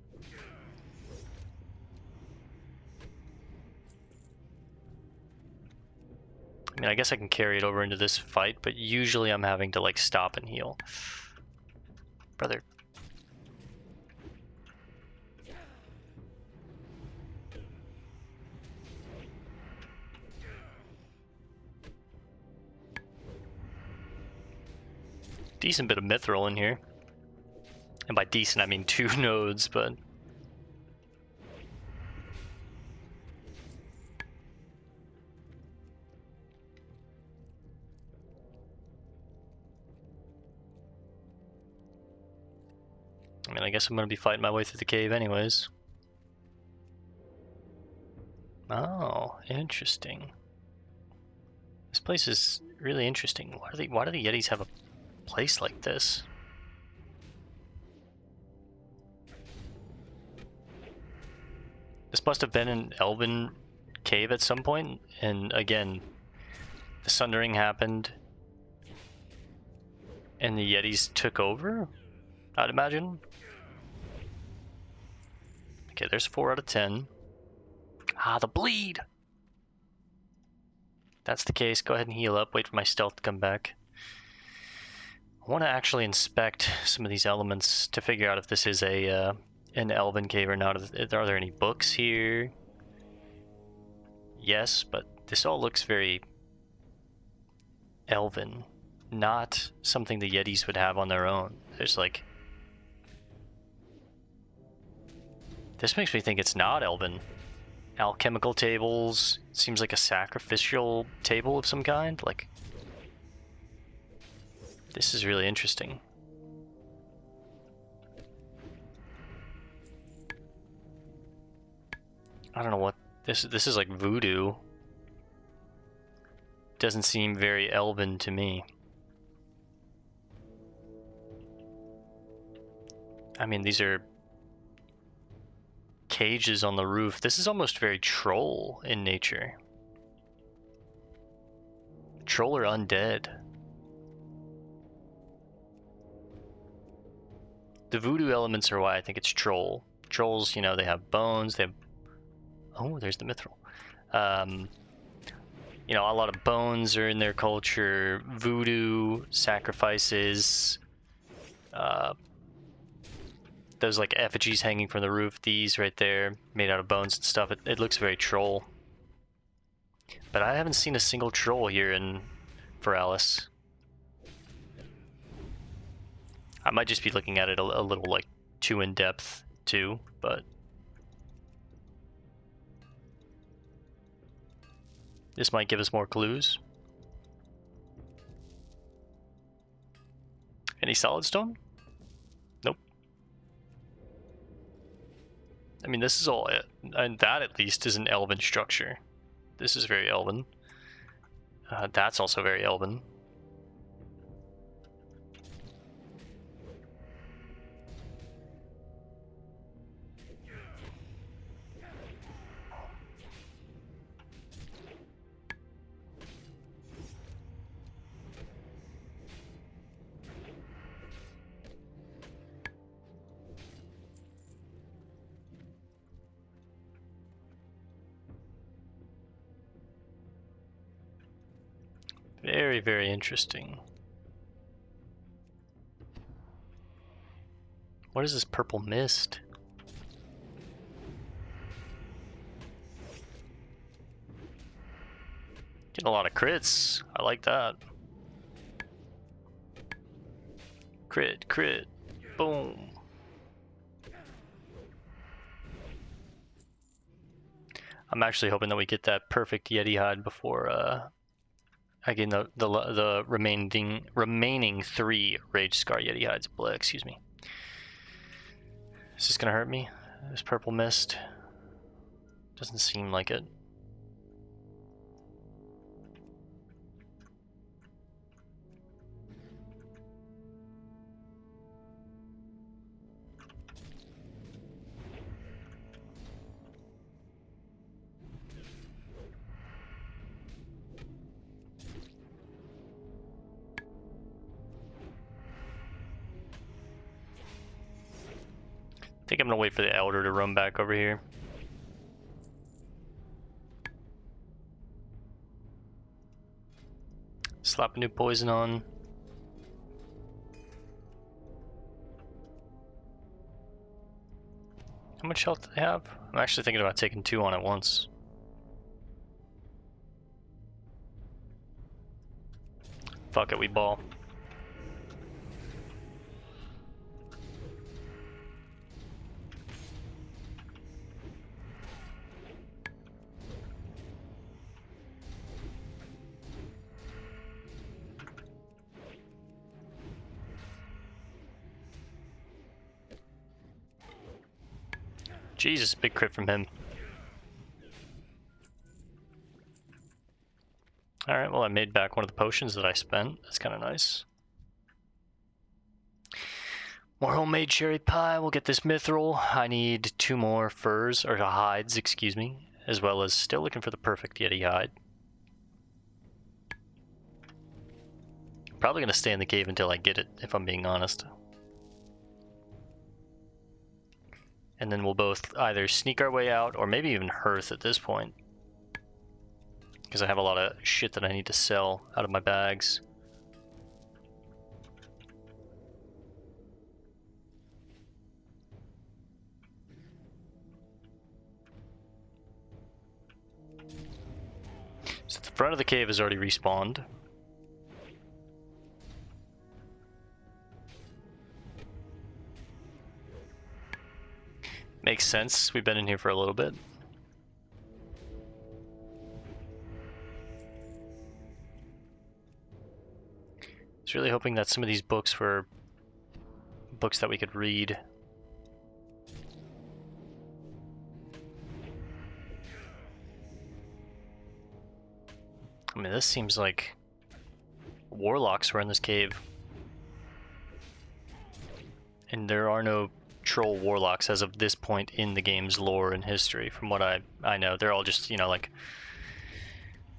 I mean, I guess I can carry it over into this fight, but usually I'm having to like stop and heal. Brother. decent bit of mithril in here. And by decent, I mean 2 nodes, but... I mean, I guess I'm gonna be fighting my way through the cave anyways. Oh, interesting. This place is really interesting. Why do the Yetis have a place like this? This must have been an elven cave at some point, and again, the Sundering happened, and the Yetis took over, I'd imagine. Okay, there's 4 out of 10. Ah, the bleed! That's the case. Go ahead and heal up. Wait for my stealth to come back. I want to actually inspect some of these elements to figure out if this is a an elven cave or not. Are there any books here? Yes, but this all looks very elven. Not something the Yetis would have on their own. There's like... This makes me think it's not elven. Alchemical tables. Seems like a sacrificial table of some kind. Like, this is really interesting. I don't know what this is like voodoo. Doesn't seem very elven to me. I mean, these are cages on the roof. This is almost very troll in nature. Troll or undead. The voodoo elements are why I think it's troll. Trolls, you know, they have bones, they have... Oh, there's the mithril. You know, a lot of bones are in their culture. Voodoo, sacrifices, those like effigies hanging from the roof, these right there, made out of bones and stuff. It looks very troll. But I haven't seen a single troll here in Feralis. I might just be looking at it a little like too in depth too, but this might give us more clues. Any solid stone? Nope. I mean, this is all it. And that at least is an elven structure. This is very elven. That's also very elven. Very, very interesting. What is this purple mist? Getting a lot of crits. I like that. Crit, crit, boom. I'm actually hoping that we get that perfect Yeti hide before I gain the remaining 3 Rage Scar Yeti hides. Excuse me. Is this gonna hurt me? This purple mist doesn't seem like it. I think I'm gonna wait for the Elder to run back over here. Slap a new poison on. How much health do they have? I'm actually thinking about taking 2 on at once. Fuck it, we ball. Jesus, big crit from him. Alright, well I made back one of the potions that I spent. That's kind of nice. More homemade cherry pie. We'll get this mithril. I need 2 more furs, or hides, excuse me, as well as still looking for the perfect Yeti hide. Probably going to stay in the cave until I get it, if I'm being honest. And then we'll both either sneak our way out, or maybe even hearth at this point. Because I have a lot of shit that I need to sell out of my bags. So the front of the cave is already respawned. Makes sense, we've been in here for a little bit. I was really hoping that some of these books were books that we could read. I mean, this seems like warlocks were in this cave. And there are no troll warlocks as of this point in the game's lore and history, from what I know. They're all just, you know, like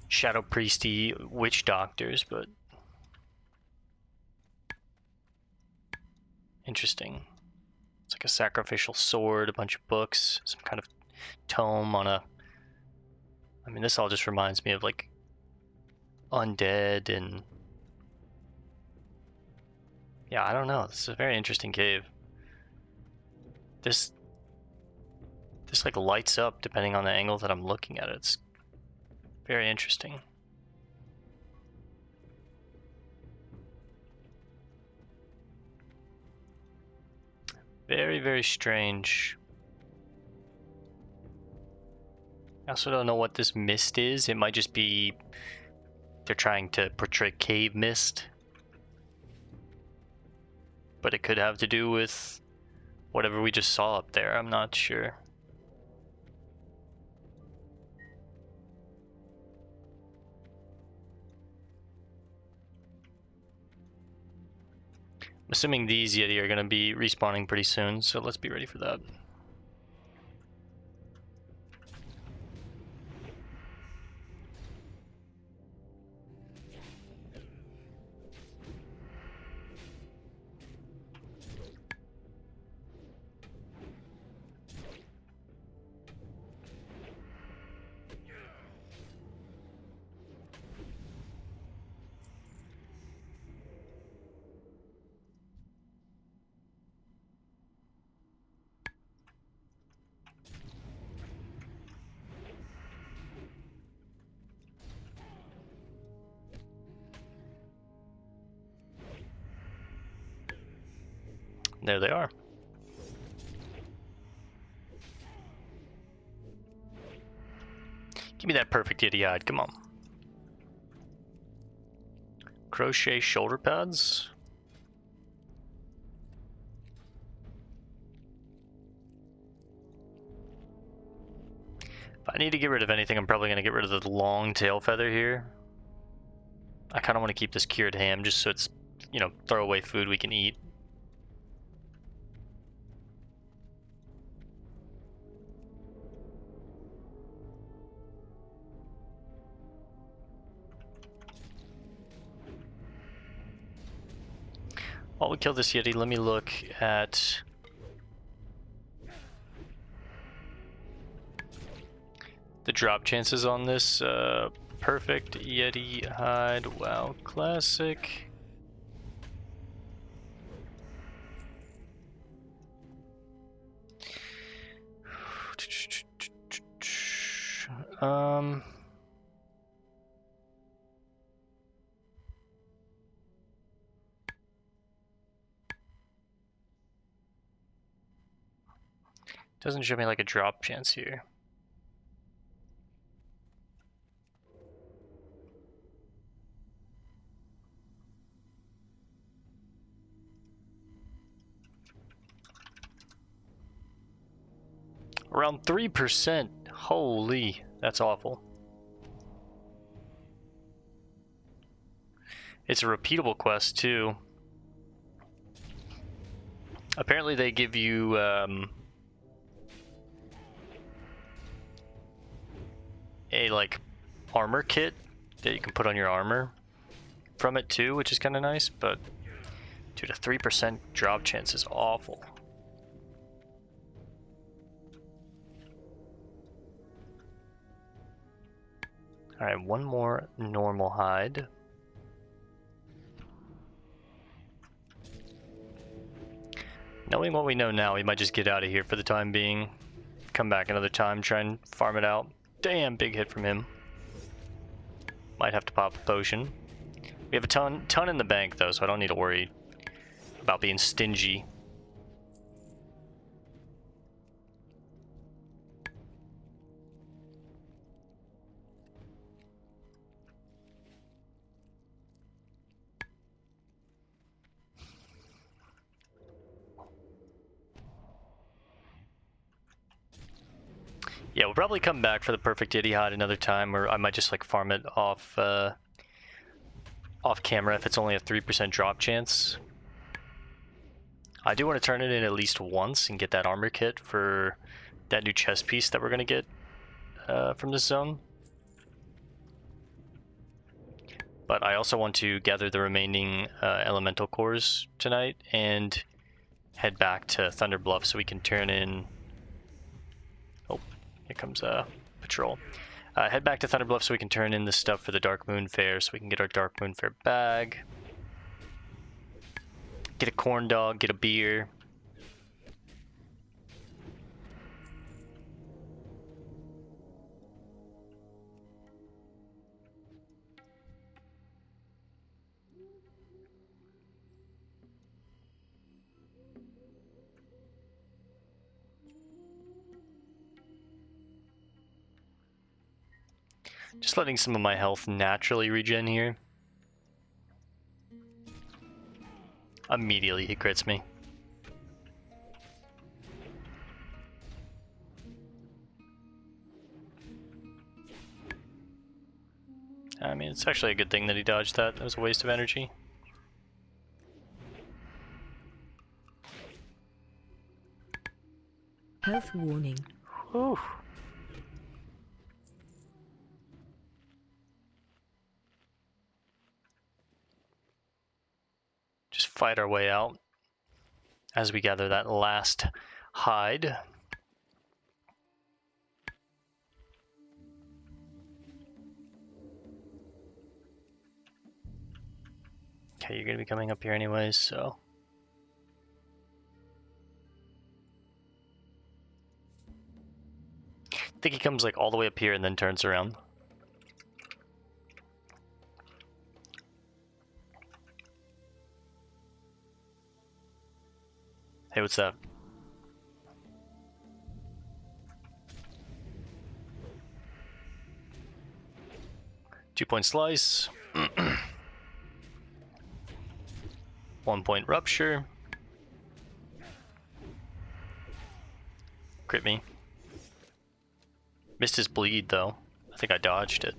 shadow priesty witch doctors, but interesting. It's like a sacrificial sword, a bunch of books, some kind of tome on a... I mean, this all just reminds me of like undead and... Yeah, I don't know. This is a very interesting cave. This like lights up depending on the angle that I'm looking at it. It's very interesting. Very, very strange. I also don't know what this mist is. It might just be they're trying to portray cave mist. But it could have to do with whatever we just saw up there. I'm not sure. I'm assuming these Yeti are going to be respawning pretty soon, so let's be ready for that. There they are. Give me that perfect Yeti hide, come on. Crochet shoulder pads. If I need to get rid of anything, I'm probably going to get rid of the long tail feather here. I kind of want to keep this cured ham just so it's, you know, throwaway food we can eat. While we kill this Yeti, let me look at the drop chances on this. Perfect Yeti hide. Wow, classic. Doesn't show me like a drop chance here. Around 3%. Holy, that's awful. It's a repeatable quest too. Apparently they give you a like armor kit that you can put on your armor from it too, which is kind of nice, but dude, a 3% drop chance is awful. Alright, one more normal hide. Knowing what we know now, we might just get out of here for the time being. Come back another time, try and farm it out. Damn, big hit from him. Might have to pop a potion. We have a ton in the bank though, so I don't need to worry about being stingy. Yeah, we'll probably come back for the perfect Yeti hide another time, or I might just like farm it off camera if it's only a 3% drop chance. I do want to turn it in at least once and get that armor kit for that new chest piece that we're gonna get from this zone. But I also want to gather the remaining elemental cores tonight and head back to Thunder Bluff so we can turn in. Oh, here comes patrol. Head back to Thunder Bluff so we can turn in the stuff for the Darkmoon Faire so we can get our Darkmoon Faire bag. Get a corn dog, get a beer. Just letting some of my health naturally regen here. Immediately he crits me. I mean, it's actually a good thing that he dodged that. It was a waste of energy. Health warning. Whew. Just fight our way out as we gather that last hide. Okay, you're gonna be coming up here anyways, so. I think he comes like all the way up here and then turns around. Hey, what's that? Two-point slice. 1-point rupture. Crit me. Missed his bleed though. I think I dodged it.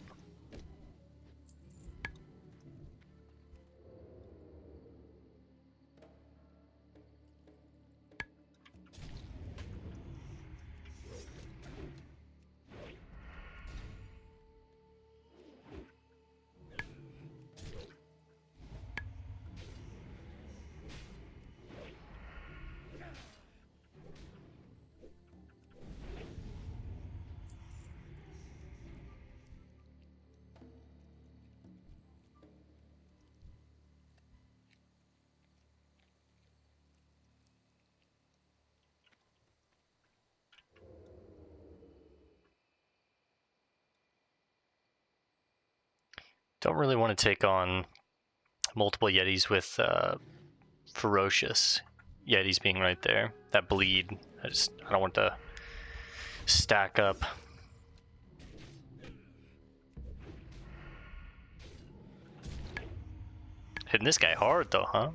Don't really want to take on multiple Yetis with ferocious Yetis being right there. That bleed, I don't want to stack up. Hitting this guy hard though, huh?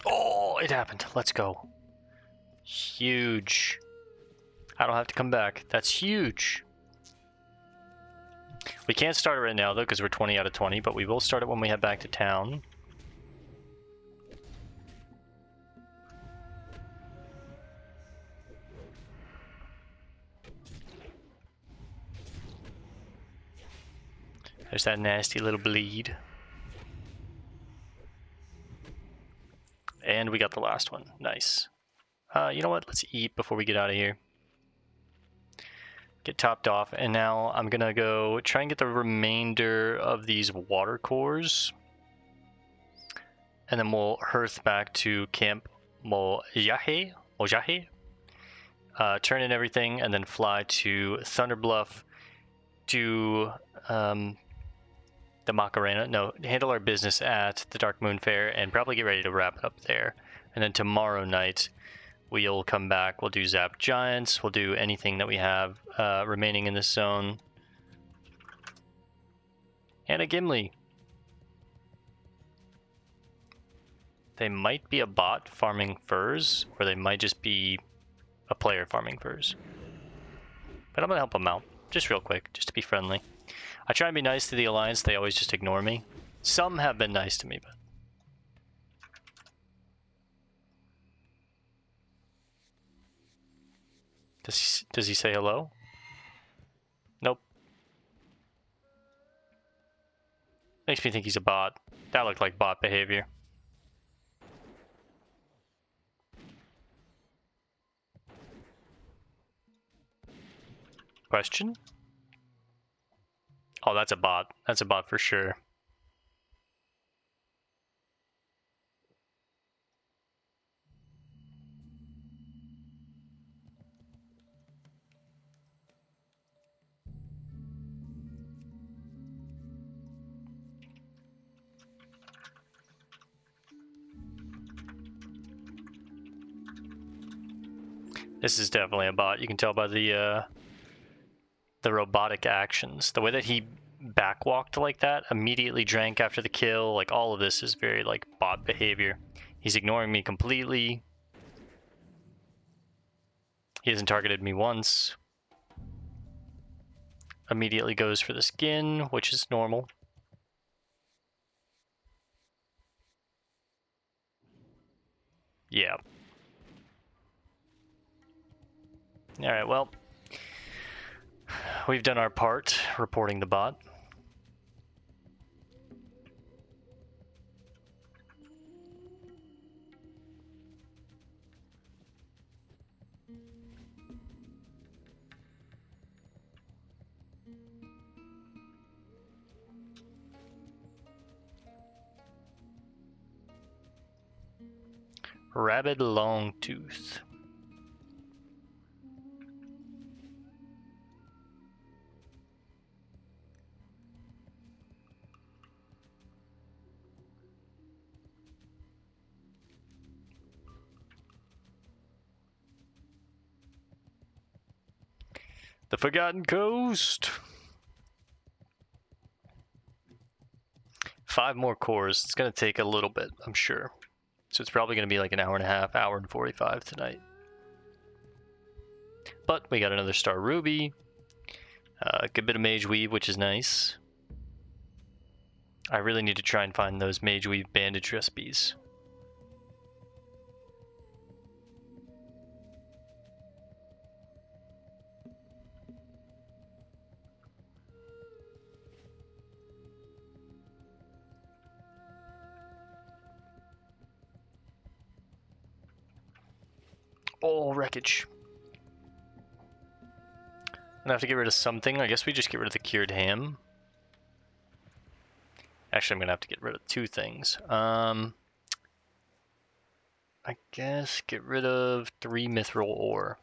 Oh, Oh, it happened. Let's go. Huge. I don't have to come back. That's huge. We can't start it right now, though, because we're 20 out of 20, but we will start it when we head back to town. There's that nasty little bleed. And we got the last one. Nice. You know what? Let's eat before we get out of here. Get topped off. And now I'm going to go try and get the remainder of these water cores. And then we'll hearth back to Camp Mojahe. Turn in everything and then fly to Thunder Bluff. Do the Macarena. No, handle our business at the Darkmoon Faire and probably get ready to wrap it up there. And then tomorrow night we'll come back. We'll do Zap Giants. We'll do anything that we have remaining in this zone. And a Gimli. They might be a bot farming furs, or they might just be a player farming furs. But I'm going to help them out, just real quick, just to be friendly. I try and be nice to the Alliance, they always just ignore me. Some have been nice to me, but... Does he say hello? Nope. Makes me think he's a bot. That looked like bot behavior. Question? Oh, that's a bot. That's a bot for sure. This is definitely a bot. You can tell by the robotic actions. The way that he backwalked like that, immediately drank after the kill, like all of this is very like bot behavior. He's ignoring me completely. He hasn't targeted me once. Immediately goes for the skin, which is normal. Yeah. Alright, well, we've done our part reporting the bot. Rabid Longtooth. The Forgotten Coast. 5 more cores. It's going to take a little bit, I'm sure. So it's probably going to be like an hour and a half, hour and 45 tonight. But we got another Star Ruby. A good bit of Mage Weave, which is nice. I really need to try and find those Mage Weave bandage recipes. Oh, wreckage. I'm gonna have to get rid of something. I guess we just get rid of the cured ham. Actually, I'm gonna have to get rid of 2 things. I guess get rid of 3 mithril ore.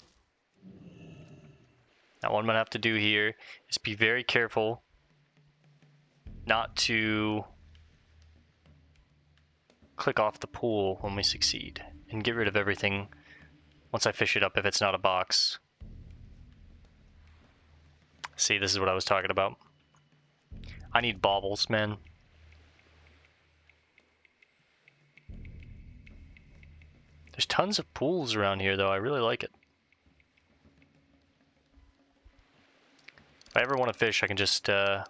Now, what I'm gonna have to do here is be very careful not to click off the pool when we succeed, and get rid of everything once I fish it up if it's not a box. See, this is what I was talking about. I need baubles, man. There's tons of pools around here, though. I really like it. If I ever want to fish, I can just come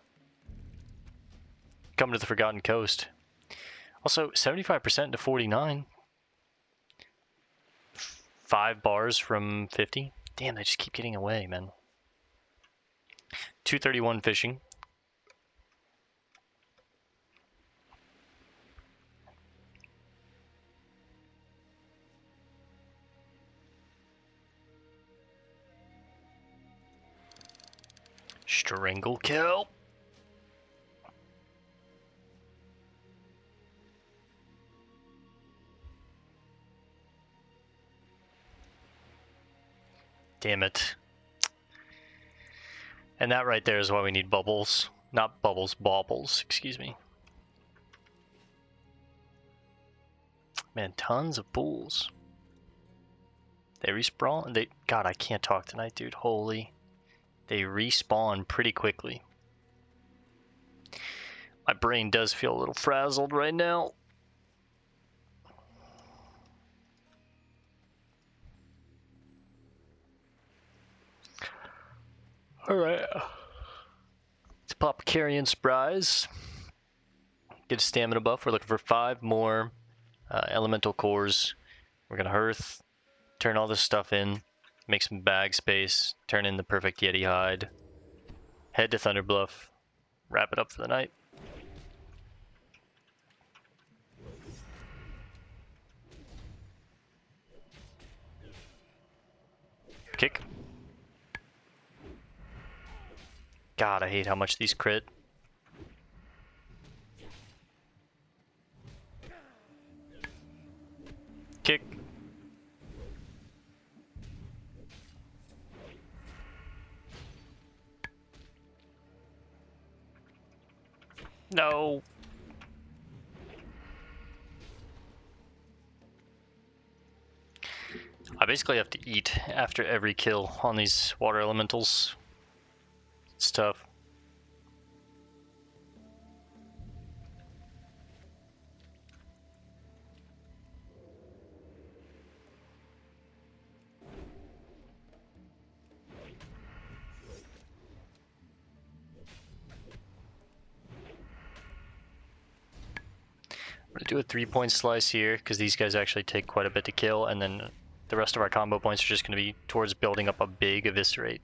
to the Forgotten Coast. Also, 75% to 49. 5 bars from 50. Damn, they just keep getting away, man. 231 fishing. Strangle kill. Damn it. And that right there is why we need bubbles. Not bubbles, baubles, excuse me. Man, tons of pools. They respawn. God, I can't talk tonight, dude. Holy. They respawn pretty quickly. My brain does feel a little frazzled right now. Alright. Let's pop a carrion surprise. Get a stamina buff. We're looking for 5 more elemental cores. We're gonna hearth, turn all this stuff in, make some bag space, turn in the perfect Yeti hide, head to Thunderbluff, wrap it up for the night. Kick. God, I hate how much these crit. Kick. No. I basically have to eat after every kill on these water elementals. It's tough. I'm gonna do a 3-point slice here because these guys actually take quite a bit to kill, and then the rest of our combo points are just gonna be towards building up a big eviscerate.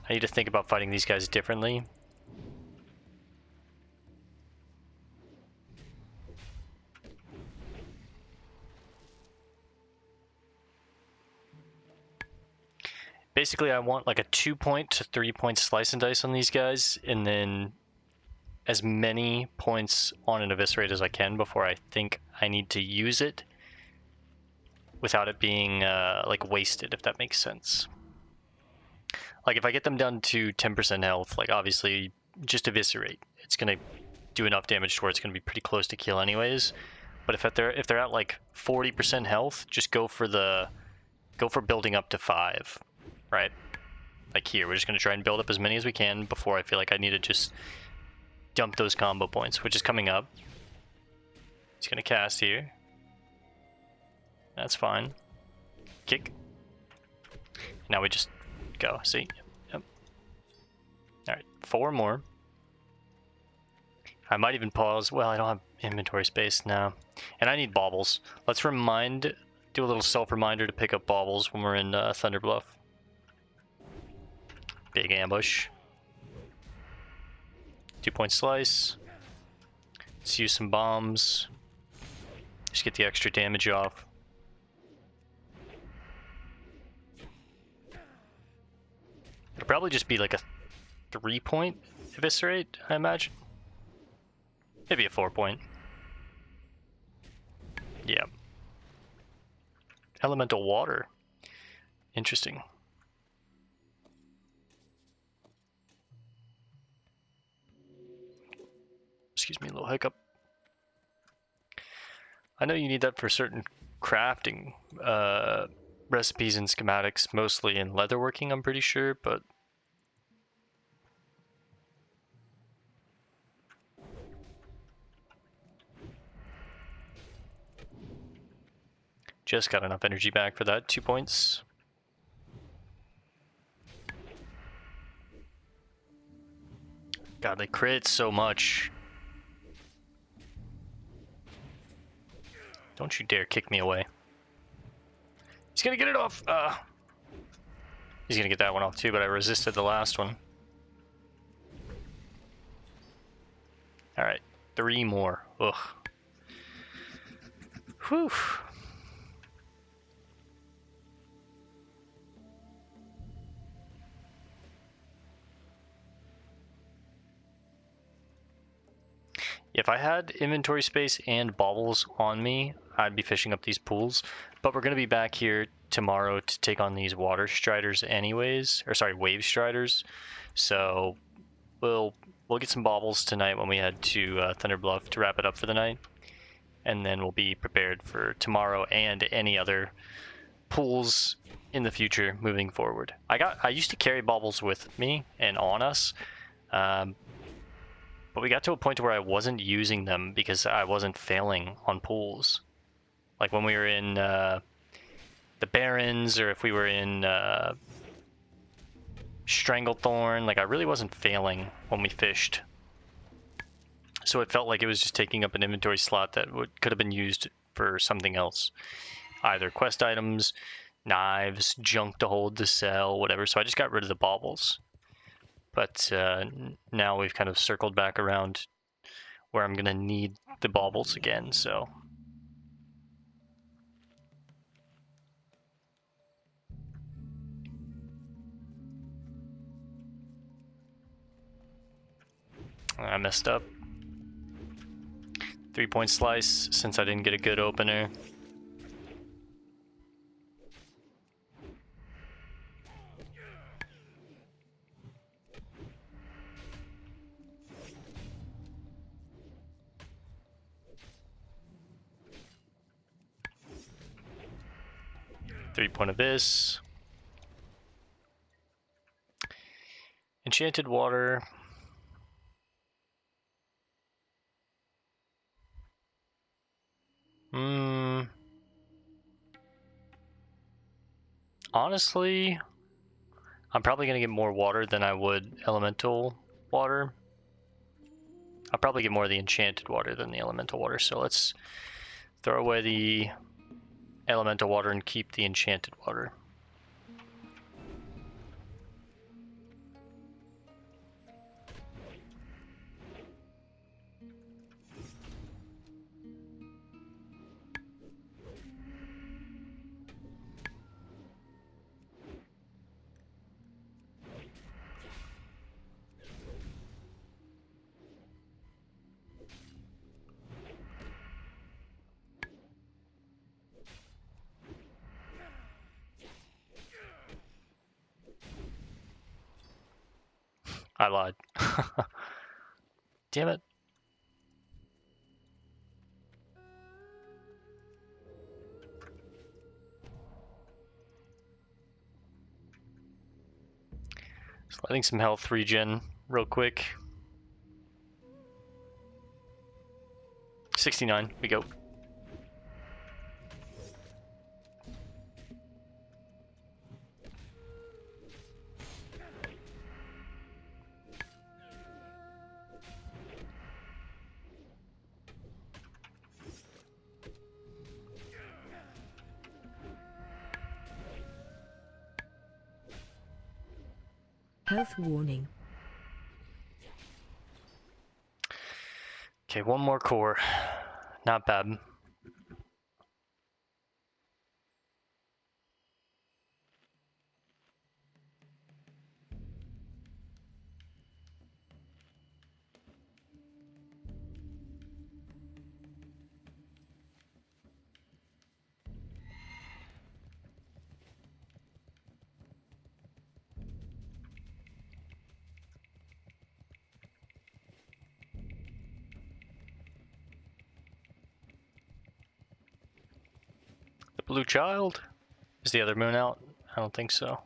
I need to think about fighting these guys differently. Basically, I want like a 2-point to 3-point slice and dice on these guys, and then as many points on an eviscerate as I can before I think I need to use it without it being like wasted, if that makes sense. Like if I get them down to 10% health, like obviously just eviscerate. It's gonna do enough damage to where it's gonna be pretty close to kill anyways. But if they're at like 40% health, just go for building up to 5, right? Like here, we're just gonna try and build up as many as we can before I feel like I need to just dump those combo points, which is coming up. He's gonna cast here. That's fine. Kick. Now we just go. See? Yep. Alright, 4 more. I might even pause. Well, I don't have inventory space now. And I need baubles. Let's do a little self-reminder to pick up baubles when we're in Thunderbluff. Big ambush. 2-point slice. Let's use some bombs. Just get the extra damage off. It'll probably just be like a 3-point eviscerate, I imagine. Maybe a 4-point. Yeah. Elemental water. Interesting. Excuse me, a little hiccup. I know you need that for certain crafting recipes and schematics, mostly in leatherworking, I'm pretty sure, but Just got enough energy back for that. 2 points. God, they crit so much. Don't you dare kick me away. He's gonna get it off. He's gonna get that one off too, but I resisted the last one. Alright, 3 more. Ugh. Whew. If I had inventory space and baubles on me, I'd be fishing up these pools. But we're going to be back here tomorrow to take on these water striders anyways. Or sorry, wave striders. So we'll get some baubles tonight when we head to Thunder Bluff to wrap it up for the night. And then we'll be prepared for tomorrow and any other pools in the future moving forward. I used to carry baubles with me and on us. But we got to a point where I wasn't using them because I wasn't failing on pools. Like when we were in the Barrens, or if we were in Stranglethorn, like I really wasn't failing when we fished. So it felt like it was just taking up an inventory slot that could have been used for something else. Either quest items, knives, junk to hold to sell, whatever. So I just got rid of the baubles. But now we've kind of circled back around where I'm going to need the baubles again, so... I messed up. 3-point slice since I didn't get a good opener. Three-point abyss. Enchanted water. Honestly, I'm probably gonna get more water than I would elemental water. I'll probably get more of the enchanted water than the elemental water, so let's throw away the elemental water and keep the enchanted water. I lied. Damn it. Just letting some health regen real quick. 69, we go. Health warning. Okay, one more core. Not bad. Blue child? Is the other moon out? I don't think so.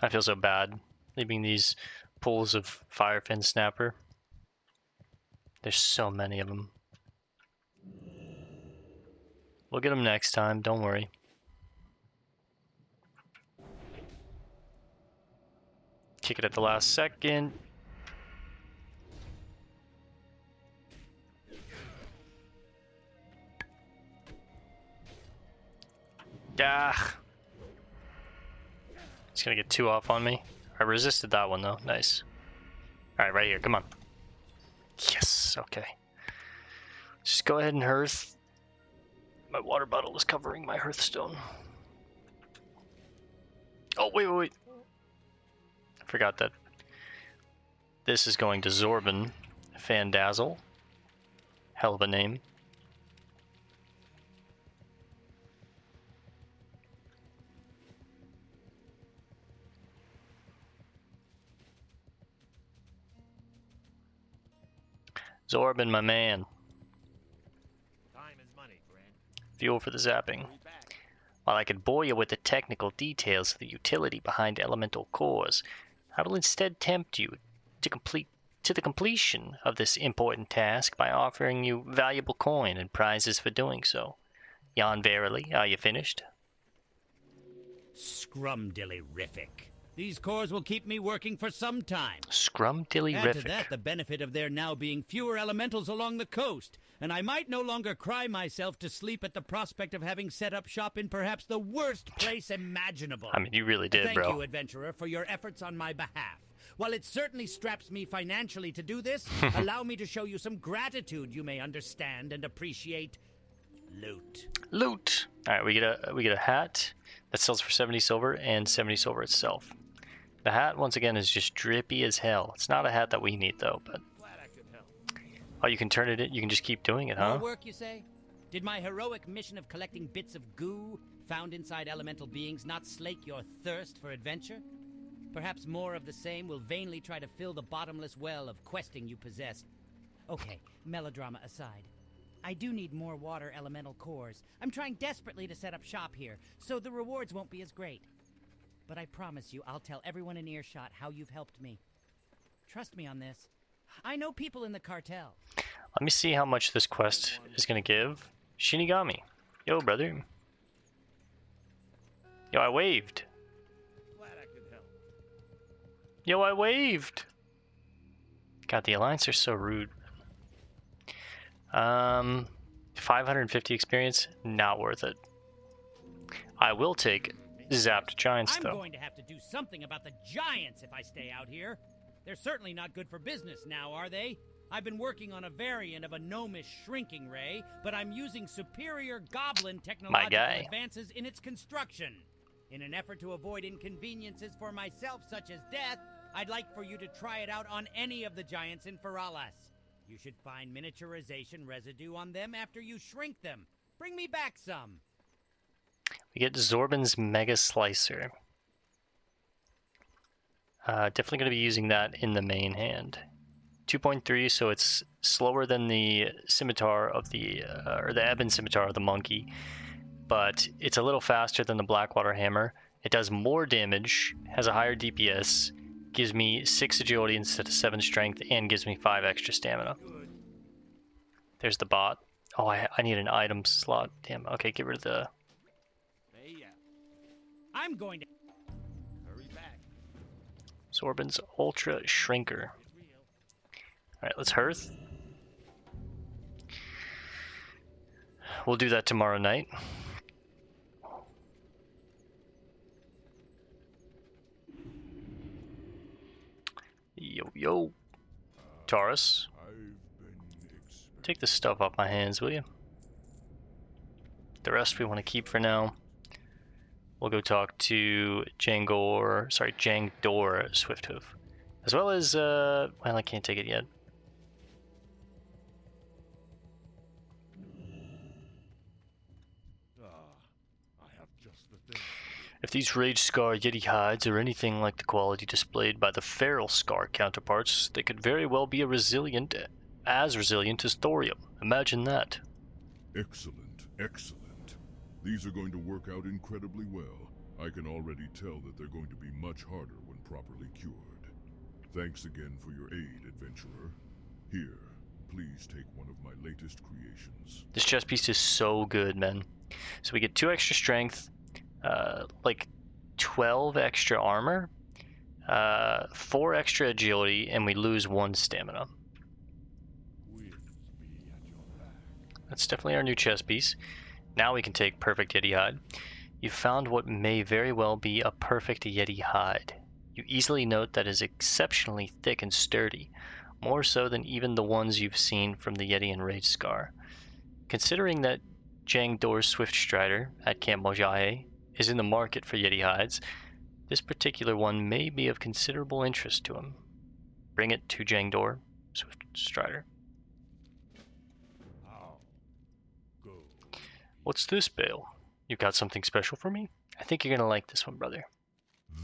I feel so bad leaving these pools of firefin snapper. There's so many of them. We'll get them next time, don't worry. Kick it at the last second. Ah. It's gonna get 2 off on me. I resisted that one though. Nice. Alright, right here. Come on. Yes. Okay. Just go ahead and hearth. My water bottle is covering my hearthstone. Oh, wait. I forgot that this is going to Zorban Fandazzle. Hell of a name. Zorban, my man. Time is money, friend. Fuel for the zapping. While I could bore you with the technical details of the utility behind elemental cores, I will instead tempt you to the completion of this important task by offering you valuable coin and prizes for doing so. Yon verily, are you finished? Scrumdiddly-rific. These cores will keep me working for some time. Add to Scrumdiddly-rific. that the benefit of there now being fewer elementals along the coast, and I might no longer cry myself to sleep at the prospect of having set up shop in perhaps the worst place imaginable. I mean, you really did, Thank bro. you, adventurer, for your efforts on my behalf. While it certainly straps me financially to do this, allow me to show you some gratitude you may understand and appreciate. Loot. Loot. All right, we get a hat that sells for 70 silver and 70 silver itself. The hat, once again, is just drippy as hell. It's not a hat that we need, though, but... Glad I could help. Oh, you can turn it in? You can just keep doing it, huh? More work, you say? Did my heroic mission of collecting bits of goo found inside elemental beings not slake your thirst for adventure? Perhaps more of the same will vainly try to fill the bottomless well of questing you possess. Okay, melodrama aside. I do need more water elemental cores. I'm trying desperately to set up shop here, so the rewards won't be as great. But I promise you, I'll tell everyone in earshot how you've helped me. Trust me on this. I know people in the cartel. Let me see how much this quest is going to give. Shinigami. Yo, brother. Yo, I waved. Glad I could help. Yo, I waved. God, the Alliance are so rude. 550 experience, not worth it. I will take zapped giants, I'm though. going to have to do something about the giants if I stay out here. They're certainly not good for business now, are they? I've been working on a variant of a gnomish shrinking ray, but I'm using superior goblin technological advances in its construction. In an effort to avoid inconveniences for myself, such as death, I'd like for you to try it out on any of the giants in Feralas. You should find miniaturization residue on them after you shrink them. Bring me back some. We get Zorban's Mega Slicer. Definitely going to be using that in the main hand. 2.3, so it's slower than the scimitar of the, or the ebon scimitar of the monkey, but it's a little faster than the Blackwater hammer. It does more damage, has a higher DPS, gives me 6 agility instead of 7 strength, and gives me 5 extra stamina. There's the bot. Oh, I need an item slot. Damn, okay, get rid of the... I'm going to hurry back. Zorban's Ultra Shrinker. Alright, let's hearth. We'll do that tomorrow night. Yo. Taurus. Take this stuff off my hands, will you? The rest we want to keep for now. We'll go talk to Jangdor Swifthoof. As well as, well, I can't take it yet. If these Rage Scar Yeti hides are anything like the quality displayed by the Feral Scar counterparts, they could very well be as resilient as thorium. Imagine that. Excellent. These are going to work out incredibly well. I can already tell that they're going to be much harder when properly cured. Thanks again for your aid, adventurer. Here, please take one of my latest creations. This chest piece is so good, man. So we get 2 extra strength, like 12 extra armor, 4 extra agility, and we lose 1 stamina. That's definitely our new chest piece. Now we can take perfect Yeti hide. You found what may very well be a perfect Yeti hide. You easily note that it is exceptionally thick and sturdy, more so than even the ones you've seen from the Yeti and Rage Scar. Considering that Jang Dor's Swift Strider at Camp Mojahe is in the market for Yeti hides, this particular one may be of considerable interest to him. Bring it to Jang Dor, Swift Strider. What's this, Bale? You got something special for me? I think you're gonna like this one, brother.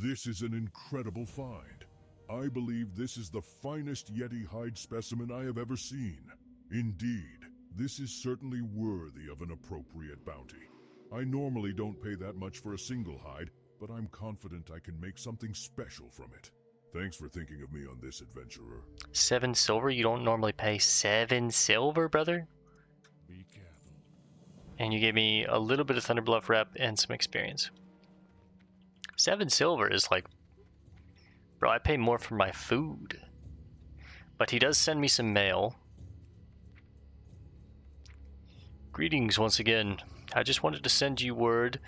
This is an incredible find. I believe this is the finest Yeti hide specimen I have ever seen. Indeed, this is certainly worthy of an appropriate bounty. I normally don't pay that much for a single hide, but I'm confident I can make something special from it. Thanks for thinking of me on this, adventurer. 7 silver? You don't normally pay 7 silver, brother? Be careful. And you gave me a little bit of Thunderbluff rep and some experience. 7 silver is like... Bro, I pay more for my food. But he does send me some mail. Greetings once again. I just wanted to send you word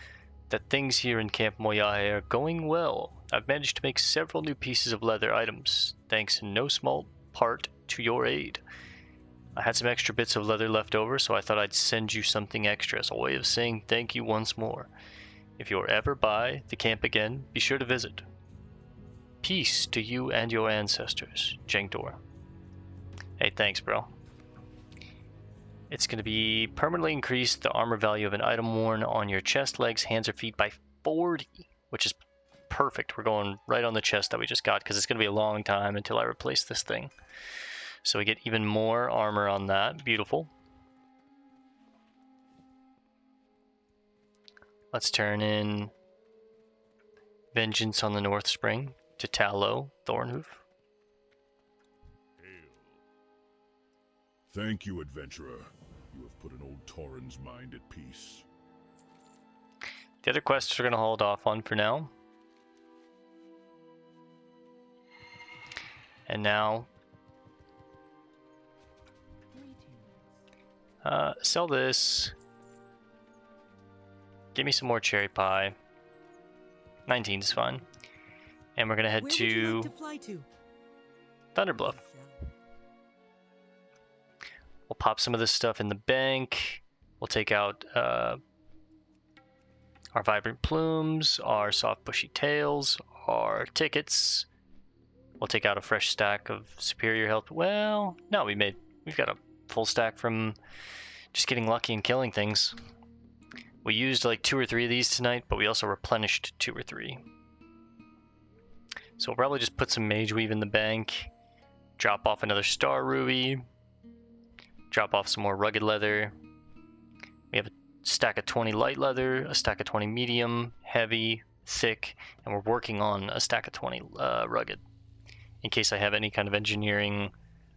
that things here in Camp Moyahe are going well. I've managed to make several new pieces of leather items, thanks in no small part to your aid. I had some extra bits of leather left over, so I thought I'd send you something extra as a way of saying thank you once more. If you're ever by the camp again, be sure to visit. Peace to you and your ancestors, Jengdor. Hey, thanks, bro. It's going to be permanently increase the armor value of an item worn on your chest, legs, hands, or feet by 40, which is perfect. We're going right on the chest that we just got because it's going to be a long time until I replace this thing. So we get even more armor on that. Beautiful. Let's turn in Vengeance on the Northspring to Tallow, Thornhoof. Thank you, adventurer. You have put an old Tauren's mind at peace. The other quests we're going to hold off on for now. And now... sell this. Give me some more cherry pie. 19 is fine. And we're going to head to Thunderbluff. We'll pop some of this stuff in the bank. We'll take out our vibrant plumes, our soft bushy tails, our tickets. We'll take out a fresh stack of superior health. Well, no, we've got a full stack from just getting lucky and killing things. We used like 2 or 3 of these tonight, but we also replenished 2 or 3. So we'll probably just put some mage weave in the bank, drop off another star ruby, drop off some more rugged leather. We have a stack of 20 light leather, a stack of 20 medium, heavy, thick, and we're working on a stack of 20 rugged. In case I have any kind of engineering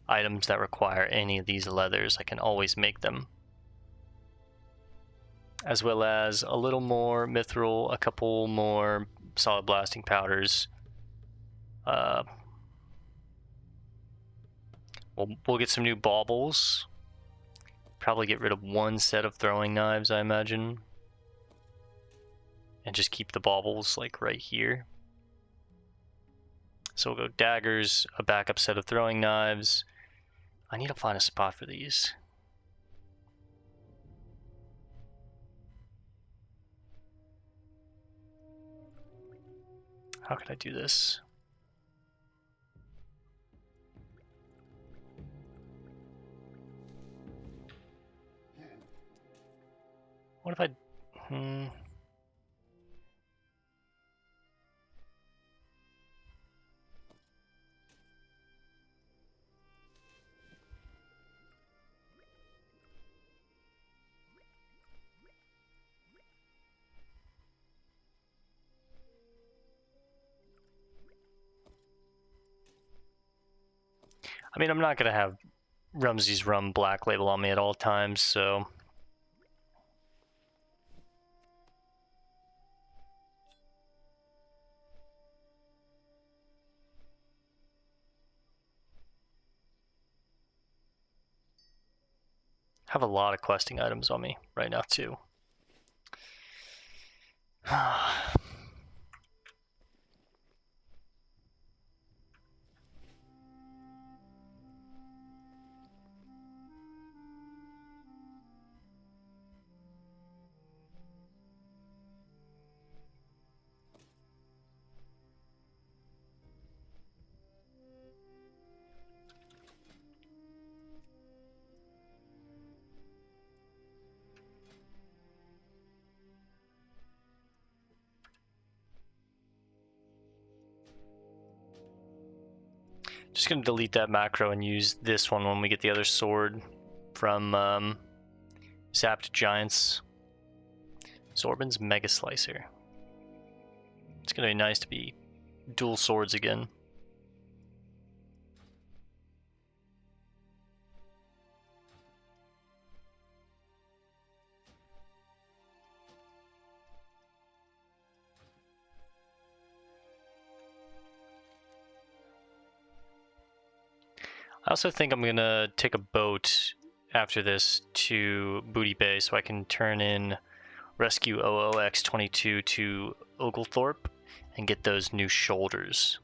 items that require any of these leathers, I can always make them. As well as a little more mithril, a couple more solid blasting powders. We'll get some new baubles. Probably get rid of 1 set of throwing knives, I imagine. And just keep the baubles like right here. So we'll go daggers, a backup set of throwing knives. I need to find a spot for these. How could I do this? What if I... I mean, I'm not going to have Rumsey's Rum Black Label on me at all times, so... Have a lot of questing items on me right now too. Just gonna delete that macro and use this one when we get the other sword from Zapped Giants. Zorban's Mega Slicer. It's gonna be nice to be dual swords again. I also think I'm gonna take a boat after this to Booty Bay so I can turn in Rescue OOX-22 to Oglethorpe and get those new shoulders.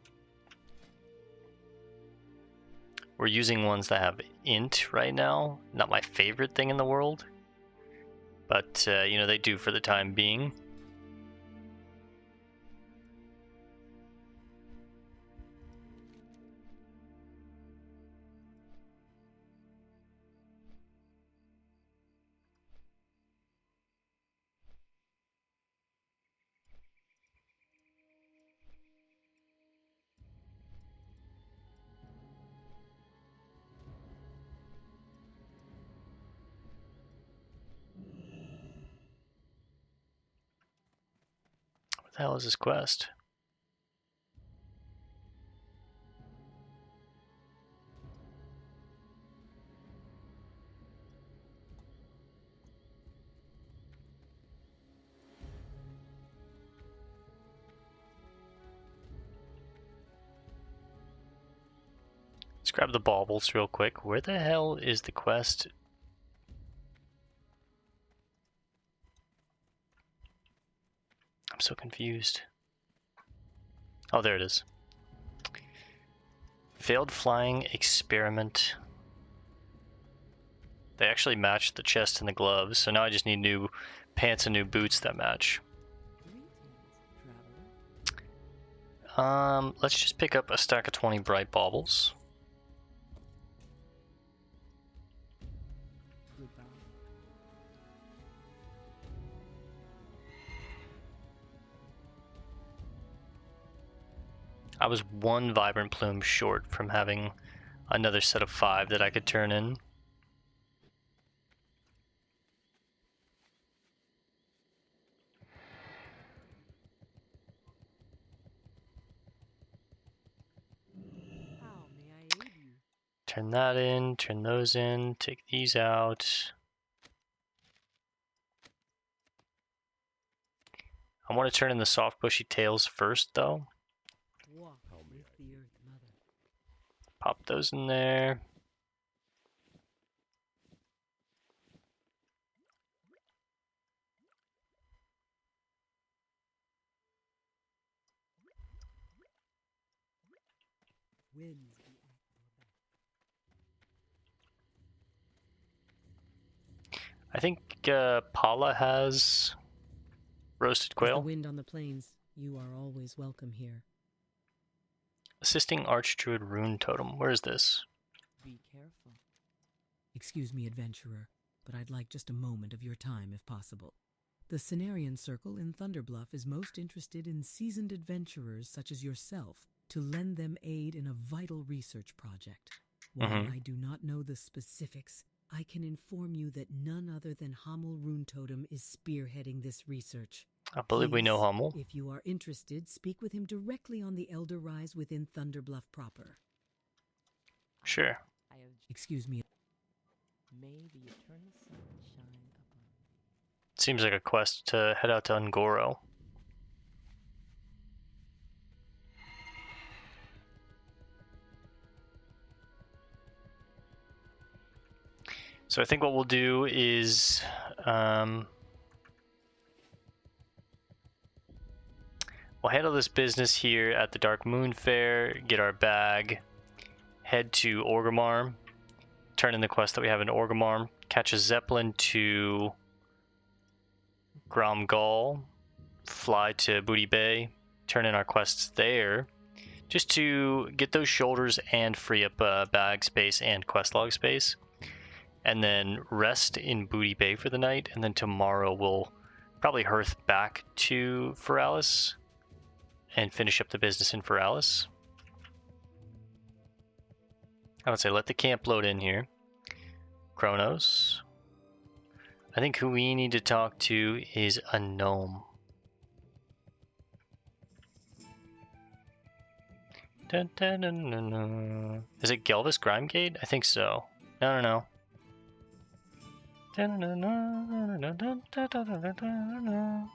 We're using ones that have int right now. Not my favorite thing in the world, but you know, they do for the time being. What the hell is this quest? Let's grab the baubles real quick. Where the hell is the quest? I'm so confused. Oh, there it is. Failed flying experiment. They actually match the chest and the gloves, so now I just need new pants and new boots that match. Let's just pick up a stack of 20 bright baubles. I was one vibrant plume short from having another set of 5 that I could turn in. How may I aid you? Turn that in, turn those in, take these out. I want to turn in the soft bushy tails first though. Walk with the Earth Mother. Pop those in there. Winds be at your back. I think Paula has roasted As the quail. wind on the plains, you are always welcome here. Assisting Archdruid Rune Totem. Where is this? Be careful. Excuse me, adventurer, but I'd like just a moment of your time if possible. The Cenarian Circle in Thunderbluff is most interested in seasoned adventurers such as yourself to lend them aid in a vital research project. While I do not know the specifics, I can inform you that none other than Hummel Rune Totem is spearheading this research. I believe we know Please, Hummel. If you are interested, speak with him directly on the Elder Rise within Thunderbluff proper. Sure. Excuse me. May the eternal sun shine upon you. Seems like a quest to head out to Ungoro. So I think what we'll do is we'll handle this business here at the Darkmoon Faire, get our bag, head to Orgrimmar, turn in the quest that we have in Orgrimmar, catch a Zeppelin to Gromgall, fly to Booty Bay, turn in our quests there, just to get those shoulders and free up bag space and quest log space, and then rest in Booty Bay for the night, and then tomorrow we'll probably hearth back to Feralis and finish up the business in Feralis. I would say let the camp load in here. Kronos. I think who we need to talk to is a gnome. Dun, dun, dun, dun, dun. Is it Gelvis Grimegate? I think so. No. Dun, dun, dun, dun, dun, dun, dun, dun, dun, dun.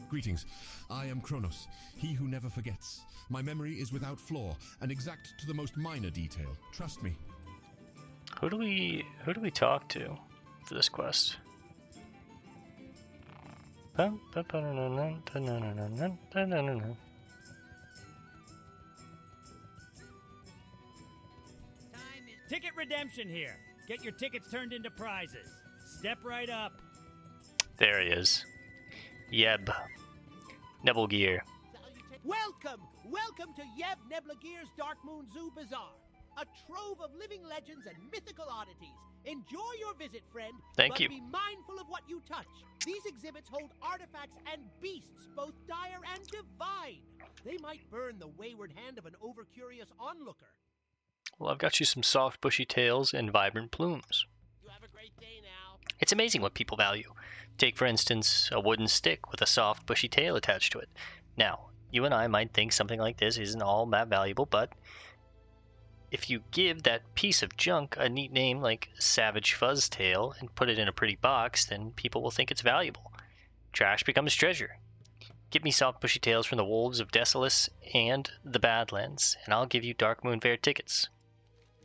Greetings. I am Kronos, he who never forgets. My memory is without flaw and exact to the most minor detail. Trust me. Who do we talk to for this quest? Ticket redemption here. Get your tickets turned into prizes. Step right up. There he is. Yeb. Nebelgear. Welcome to Yeb Nebelgear's Darkmoon Zoo Bazaar. A trove of living legends and mythical oddities. Enjoy your visit, friend. Thank you. But be mindful of what you touch. These exhibits hold artifacts and beasts, both dire and divine. They might burn the wayward hand of an over-curious onlooker. Well, I've got you some soft, bushy tails and vibrant plumes. You have a great day now. It's amazing what people value. Take, for instance, a wooden stick with a soft, bushy tail attached to it. Now, you and I might think something like this isn't all that valuable, but if you give that piece of junk a neat name like Savage Fuzztail and put it in a pretty box, then people will think it's valuable. Trash becomes treasure. Give me soft, bushy tails from the Wolves of Desolus and the Badlands, and I'll give you Darkmoon Faire tickets.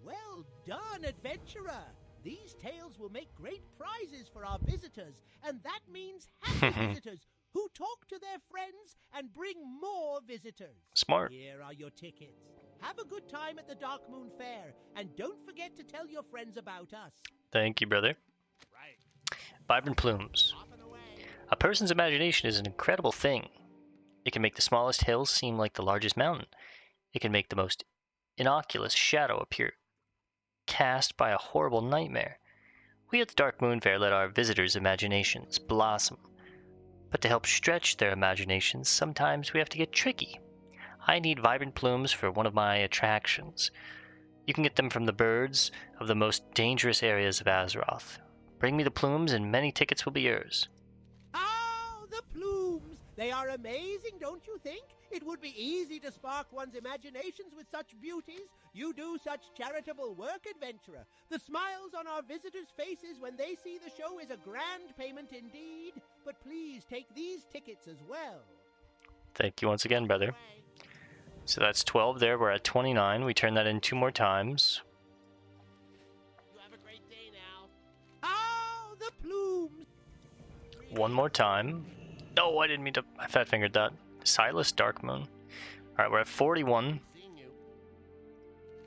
Well done, adventurer. These tales will make great prizes for our visitors, and that means happy visitors who talk to their friends and bring more visitors. Smart. Here are your tickets. Have a good time at the Darkmoon Faire, and don't forget to tell your friends about us. Thank you, brother. Right. Vibrant plumes. Off and away. A person's imagination is an incredible thing. It can make the smallest hills seem like the largest mountain. It can make the most innocuous shadow appear cast by a horrible nightmare. We at the Darkmoon Faire let our visitors' imaginations blossom. But to help stretch their imaginations, sometimes we have to get tricky. I need vibrant plumes for one of my attractions. You can get them from the birds of the most dangerous areas of Azeroth. Bring me the plumes and many tickets will be yours. Oh, the plumes! They are amazing, don't you think? It would be easy to spark one's imaginations with such beauties. You do such charitable work, adventurer. The smiles on our visitors' faces when they see the show is a grand payment indeed. But please take these tickets as well. Thank you once again, brother. So that's 12 there. We're at 29. We turn that in 2 more times. You have a great day now. Oh, the plumes! 1 more time. No, I didn't mean to. I fat fingered that. Silas Darkmoon. Alright, we're at 41.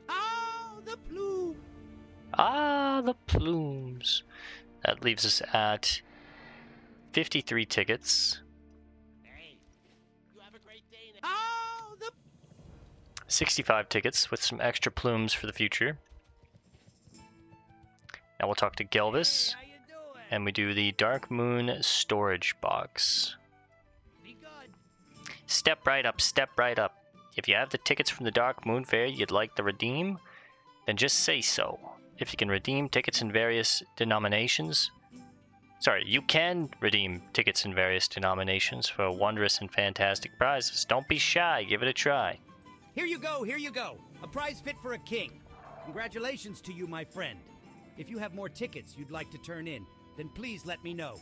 Oh, the plumes! Ah, the plumes. That leaves us at 53 tickets. Hey, you have a great day now. Oh, the 65 tickets with some extra plumes for the future. Now we'll talk to Gelvis, How you doing? and we do the Darkmoon storage box. Be good. Step right up, step right up. If you have the tickets from the Darkmoon Faire you'd like to redeem, then just say so. If you can redeem tickets in various denominations... Sorry, you can redeem tickets in various denominations for wondrous and fantastic prizes. Don't be shy, give it a try. Here you go, here you go. A prize fit for a king. Congratulations to you, my friend. If you have more tickets you'd like to turn in, then please let me know.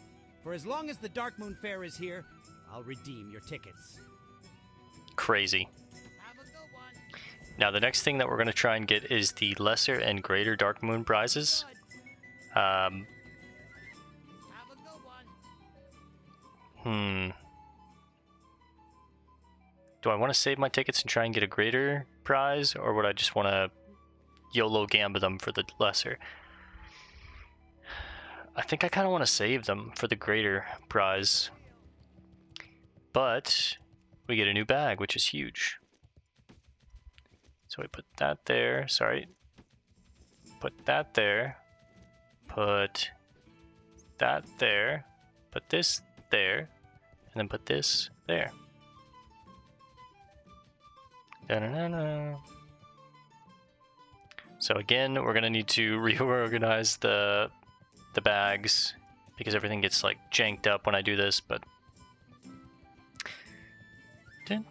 For as long as the Darkmoon Faire is here, I'll redeem your tickets. Crazy. Have a good one. Now the next thing that we're going to try and get is the lesser and greater Darkmoon prizes. Have a good one. Do I want to save my tickets and try and get a greater prize, or would I just want to YOLO gamba them for the lesser? I think I kind of want to save them for the greater prize. But we get a new bag, which is huge. So we put that there, sorry. Put that there. Put that there. Put this there. And then put this there. Da-na-na-na. So again, we're gonna need to reorganize the bags because everything gets like janked up when I do this, but can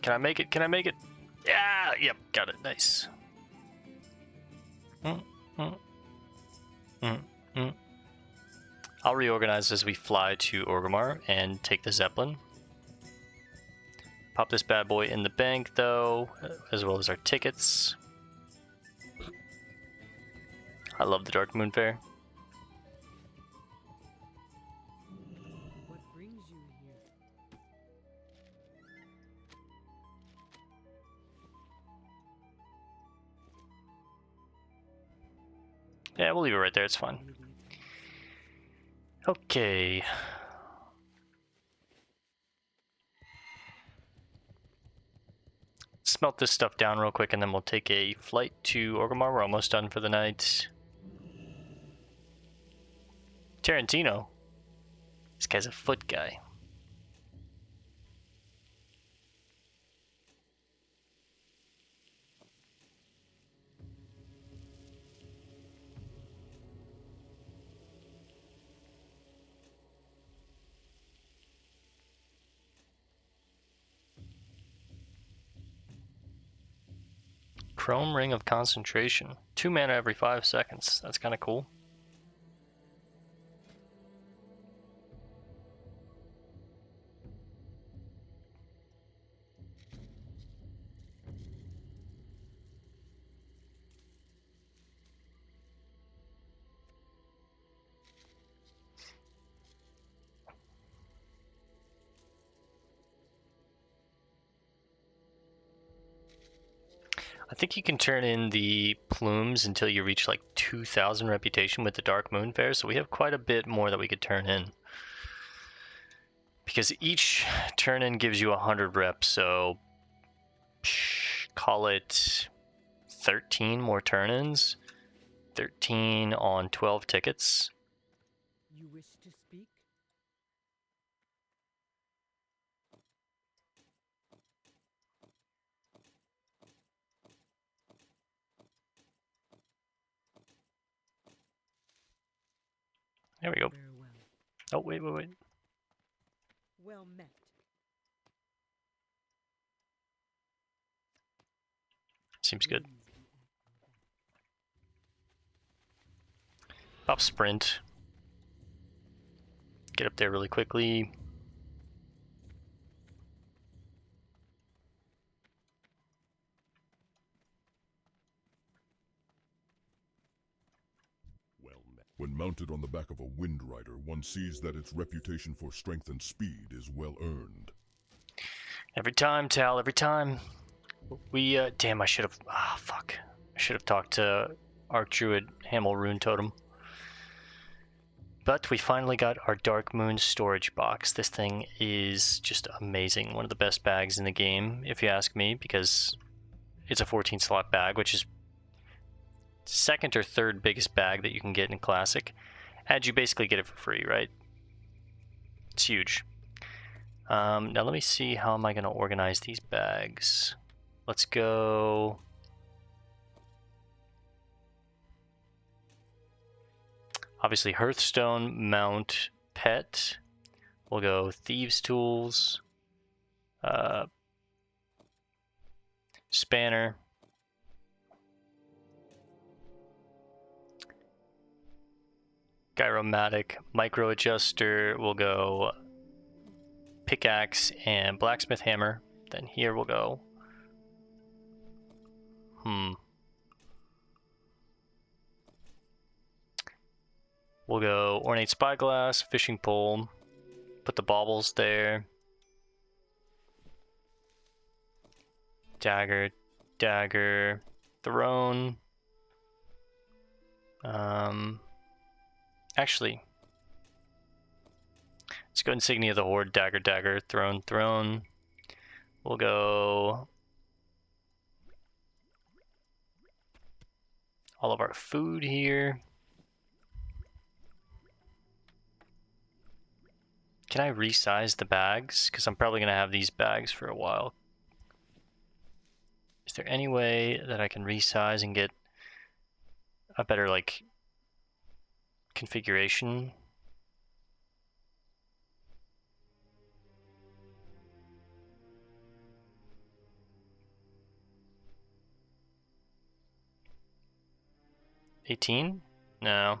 I make it? Can I make it? Yeah, yep, got it. Nice. I'll reorganize as we fly to Orgrimmar and take the Zeppelin. Pop this bad boy in the bank though, as well as our tickets. I love the Darkmoon Faire. What brings you here? Yeah, we'll leave it right there, it's fine. Okay. Smelt this stuff down real quick and then we'll take a flight to Orgrimmar. We're almost done for the night. Tarantino. This guy's a foot guy. Chrome Ring of Concentration. 2 mana every 5 seconds. That's kind of cool. I think you can turn in the plumes until you reach like 2,000 reputation with the Darkmoon Faire, so we have quite a bit more that we could turn in. Because each turn in gives you 100 reps, so call it 13 more turn-ins. 13 on 12 tickets. You wish to speak? There we go. Very well. Oh, wait. Well met. Seems good. Pop sprint. Get up there really quickly. When mounted on the back of a Wind Rider, one sees that its reputation for strength and speed is well earned. Every time, Tal, every time. We, damn, I should have, fuck. I should have talked to Archdruid Hamel Rune Totem. But we finally got our Darkmoon storage box. This thing is just amazing. One of the best bags in the game, if you ask me, because it's a 14 slot bag, which is second or third biggest bag that you can get in Classic. And you basically get it for free, right? It's huge. Now let me see, how am I going to organize these bags? Let's go... Obviously Hearthstone, Mount, Pet. We'll go Thieves' Tools. Spanner. Gyromatic, Micro Adjuster. We'll go Pickaxe and Blacksmith Hammer. Then here we'll go. We'll go ornate spyglass, fishing pole, put the baubles there. Dagger, dagger, throne. Actually, let's go insignia of the horde, dagger, dagger, throne, throne. We'll go all of our food here. Can I resize the bags? Because I'm probably going to have these bags for a while. Is there any way that I can resize and get a better, like, configuration? $18? No.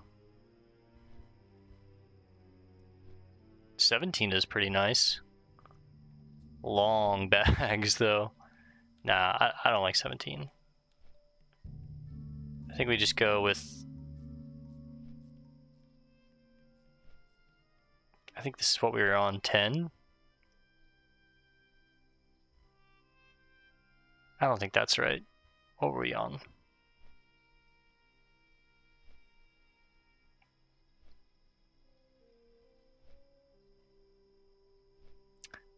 17 is pretty nice. Long bags, though. Nah, I don't like 17. I think we just go with... I think this is what we were on, 10? I don't think that's right. What were we on?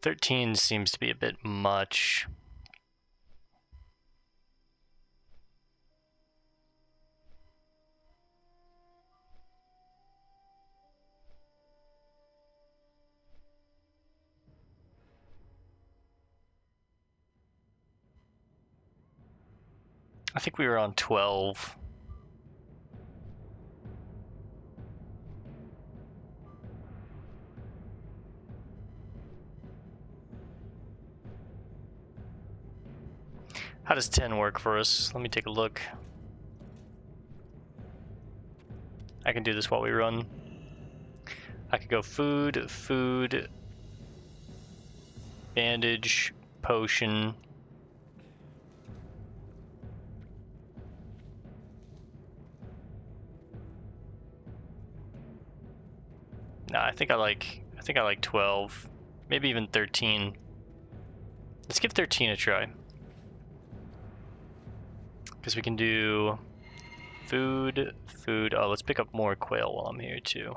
$13 seems to be a bit much. I think we were on 12. How does 10 work for us? Let me take a look. I can do this while we run. I could go food, food, bandage, potion. Nah, I think I like 12, maybe even 13. Let's give 13 a try. Because we can do food, food. Oh, let's pick up more quail while I'm here too.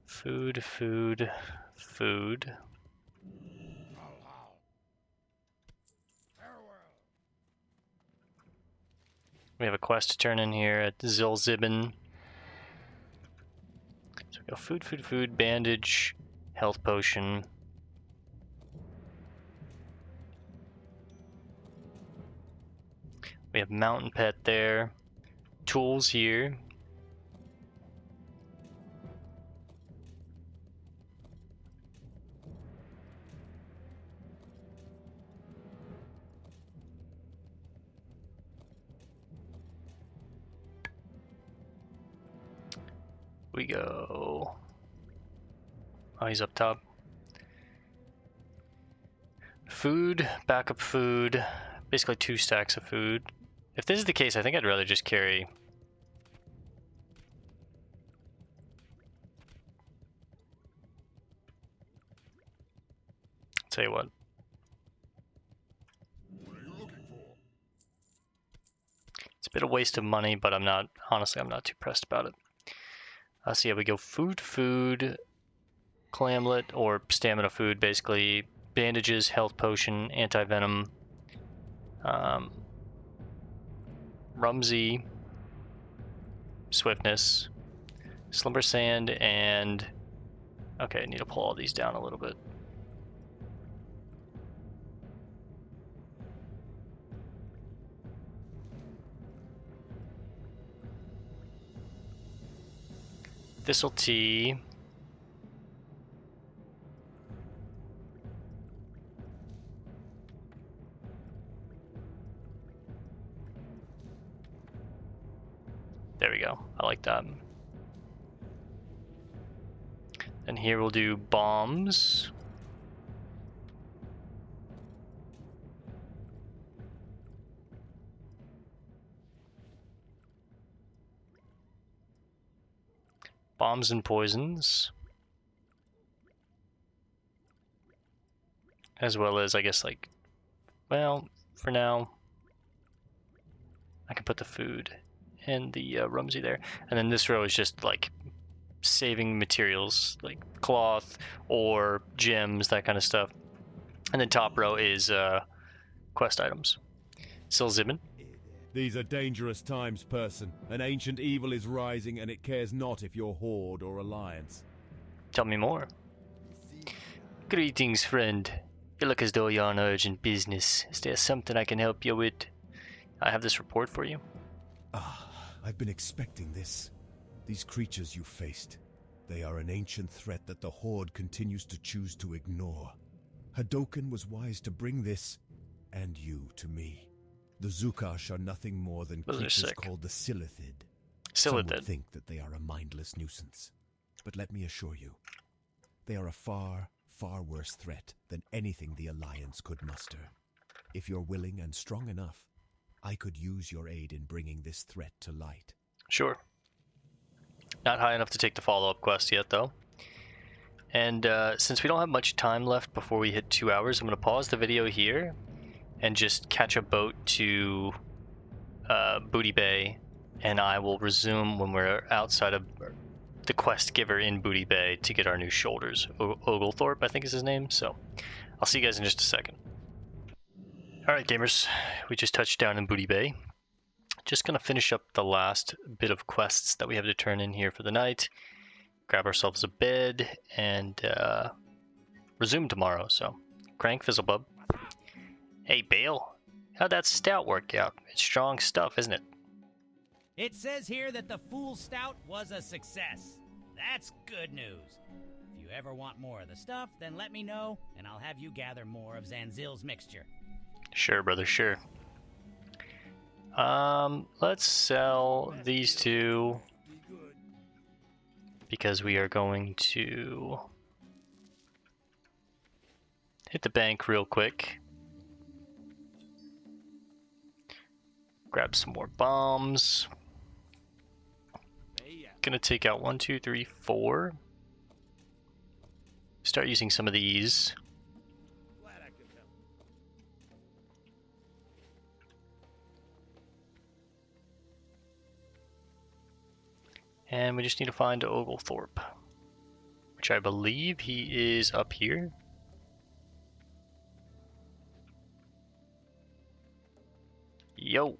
Food, food, food. We have a quest to turn in here at Zilzibin. So we go food, food, food, bandage, health potion. We have mountain pet there. Tools here. We go. Oh, he's up top. Food, backup food. Basically 2 stacks of food. If this is the case, I think I'd rather just carry... Tell you what. It's a bit of waste of money, but honestly, I'm not too pressed about it. So yeah, we go food, food, clamlet, or stamina food, basically. Bandages, health potion, anti-venom. Rumsey, swiftness, slumber sand, and okay, I need to pull all these down a little bit. Thistle tea. There we go. I like that. And here we'll do bombs. bombs and poisons. As well as, I guess, like, well, for now, I can put the food and the Rumsey there. And then this row is just, like, saving materials, like cloth or gems, that kind of stuff. And then top row is quest items. Silzibin. These are dangerous times, person. An ancient evil is rising, and it cares not if you're Horde or Alliance. Tell me more. Greetings, friend. You look as though you're on urgent business. Is there something I can help you with? I have this report for you. I've been expecting this. These creatures you faced, they are an ancient threat that the Horde continues to choose to ignore. Hadoken was wise to bring this, and you, to me. The Zukash are nothing more than creatures called the Silithid. Some would think that they are a mindless nuisance. But let me assure you, they are a far, far worse threat than anything the Alliance could muster. If you're willing and strong enough, I could use your aid in bringing this threat to light. Sure. Not high enough to take the follow-up quest yet, though. And since we don't have much time left before we hit 2 hours, I'm going to pause the video here and just catch a boat to Booty Bay, and I will resume when we're outside of the quest giver in Booty Bay to get our new shoulders. Oglethorpe, I think is his name. So I'll see you guys in just a second. Alright, gamers, we just touched down in Booty Bay. Just gonna finish up the last bit of quests that we have to turn in here for the night, grab ourselves a bed, and resume tomorrow. So, crank Fizzlebub. Hey, Bale, how'd that stout work out? It's strong stuff, isn't it? It says here that the Fool Stout was a success. That's good news. If you ever want more of the stuff, then let me know, and I'll have you gather more of Zanzil's mixture. Sure, brother, sure. Let's sell these two because we are going to hit the bank real quick. Grab some more bombs. Gonna take out 1, 2, 3, 4. Start using some of these. And we just need to find Oglethorpe, which I believe he is up here. Yo.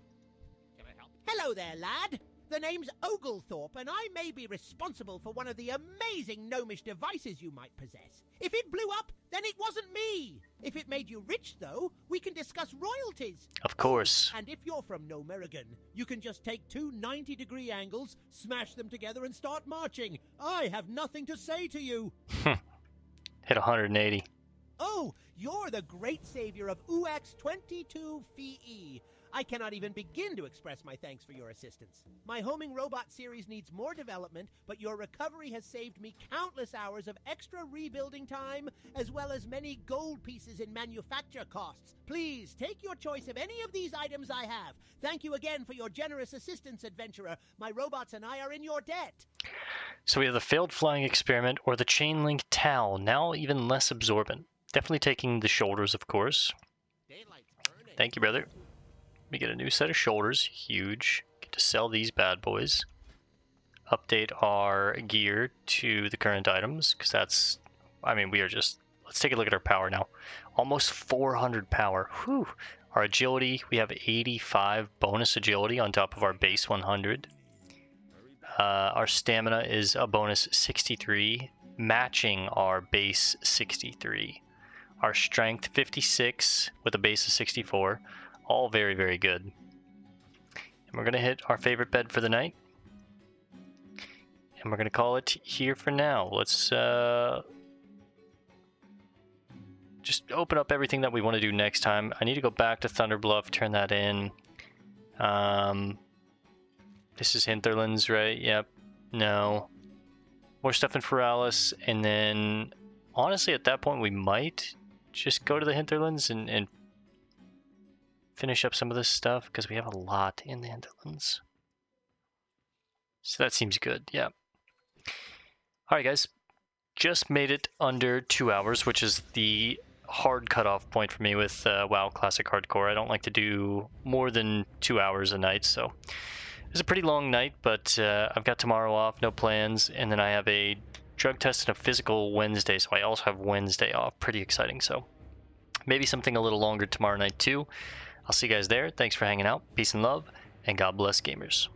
Hello there, lad. The name's Oglethorpe, and I may be responsible for one of the amazing gnomish devices you might possess. If it blew up, then it wasn't me. If it made you rich, though, we can discuss royalties. Of course. And if you're from Gnomerigan, you can just take two 90-degree angles, smash them together, and start marching. I have nothing to say to you. Hit 180. Oh, you're the great savior of UX 22 FE. I cannot even begin to express my thanks for your assistance. My homing robot series needs more development, but your recovery has saved me countless hours of extra rebuilding time, as well as many gold pieces in manufacture costs. Please, take your choice of any of these items I have. Thank you again for your generous assistance, adventurer. My robots and I are in your debt. So we have the failed flying experiment or the chain link towel, now even less absorbent. Definitely taking the shoulders, of course. Thank you, brother. We get a new set of shoulders, huge. Get to sell these bad boys. Update our gear to the current items, because that's, I mean, we are just, let's take a look at our power now. Almost 400 power, whew. Our agility, we have 85 bonus agility on top of our base 100. Our stamina is a bonus 63, matching our base 63. Our strength 56 with a base of 64. All very, very good. And we're going to hit our favorite bed for the night. And we're going to call it here for now. Let's just open up everything that we want to do next time. I need to go back to Thunderbluff, turn that in. This is Hinterlands, right? Yep. No. More stuff in Feralis. And then, honestly, at that point, we might just go to the Hinterlands and finish up some of this stuff, because we have a lot in the Hinterlands. So that seems good, yeah. Alright guys, just made it under 2 hours, which is the hard cutoff point for me with WoW Classic Hardcore. I don't like to do more than 2 hours a night, so it's a pretty long night, but I've got tomorrow off, no plans, and then I have a drug test and a physical Wednesday, so I also have Wednesday off. Pretty exciting, so maybe something a little longer tomorrow night too. I'll see you guys there. Thanks for hanging out. Peace and love, and God bless gamers.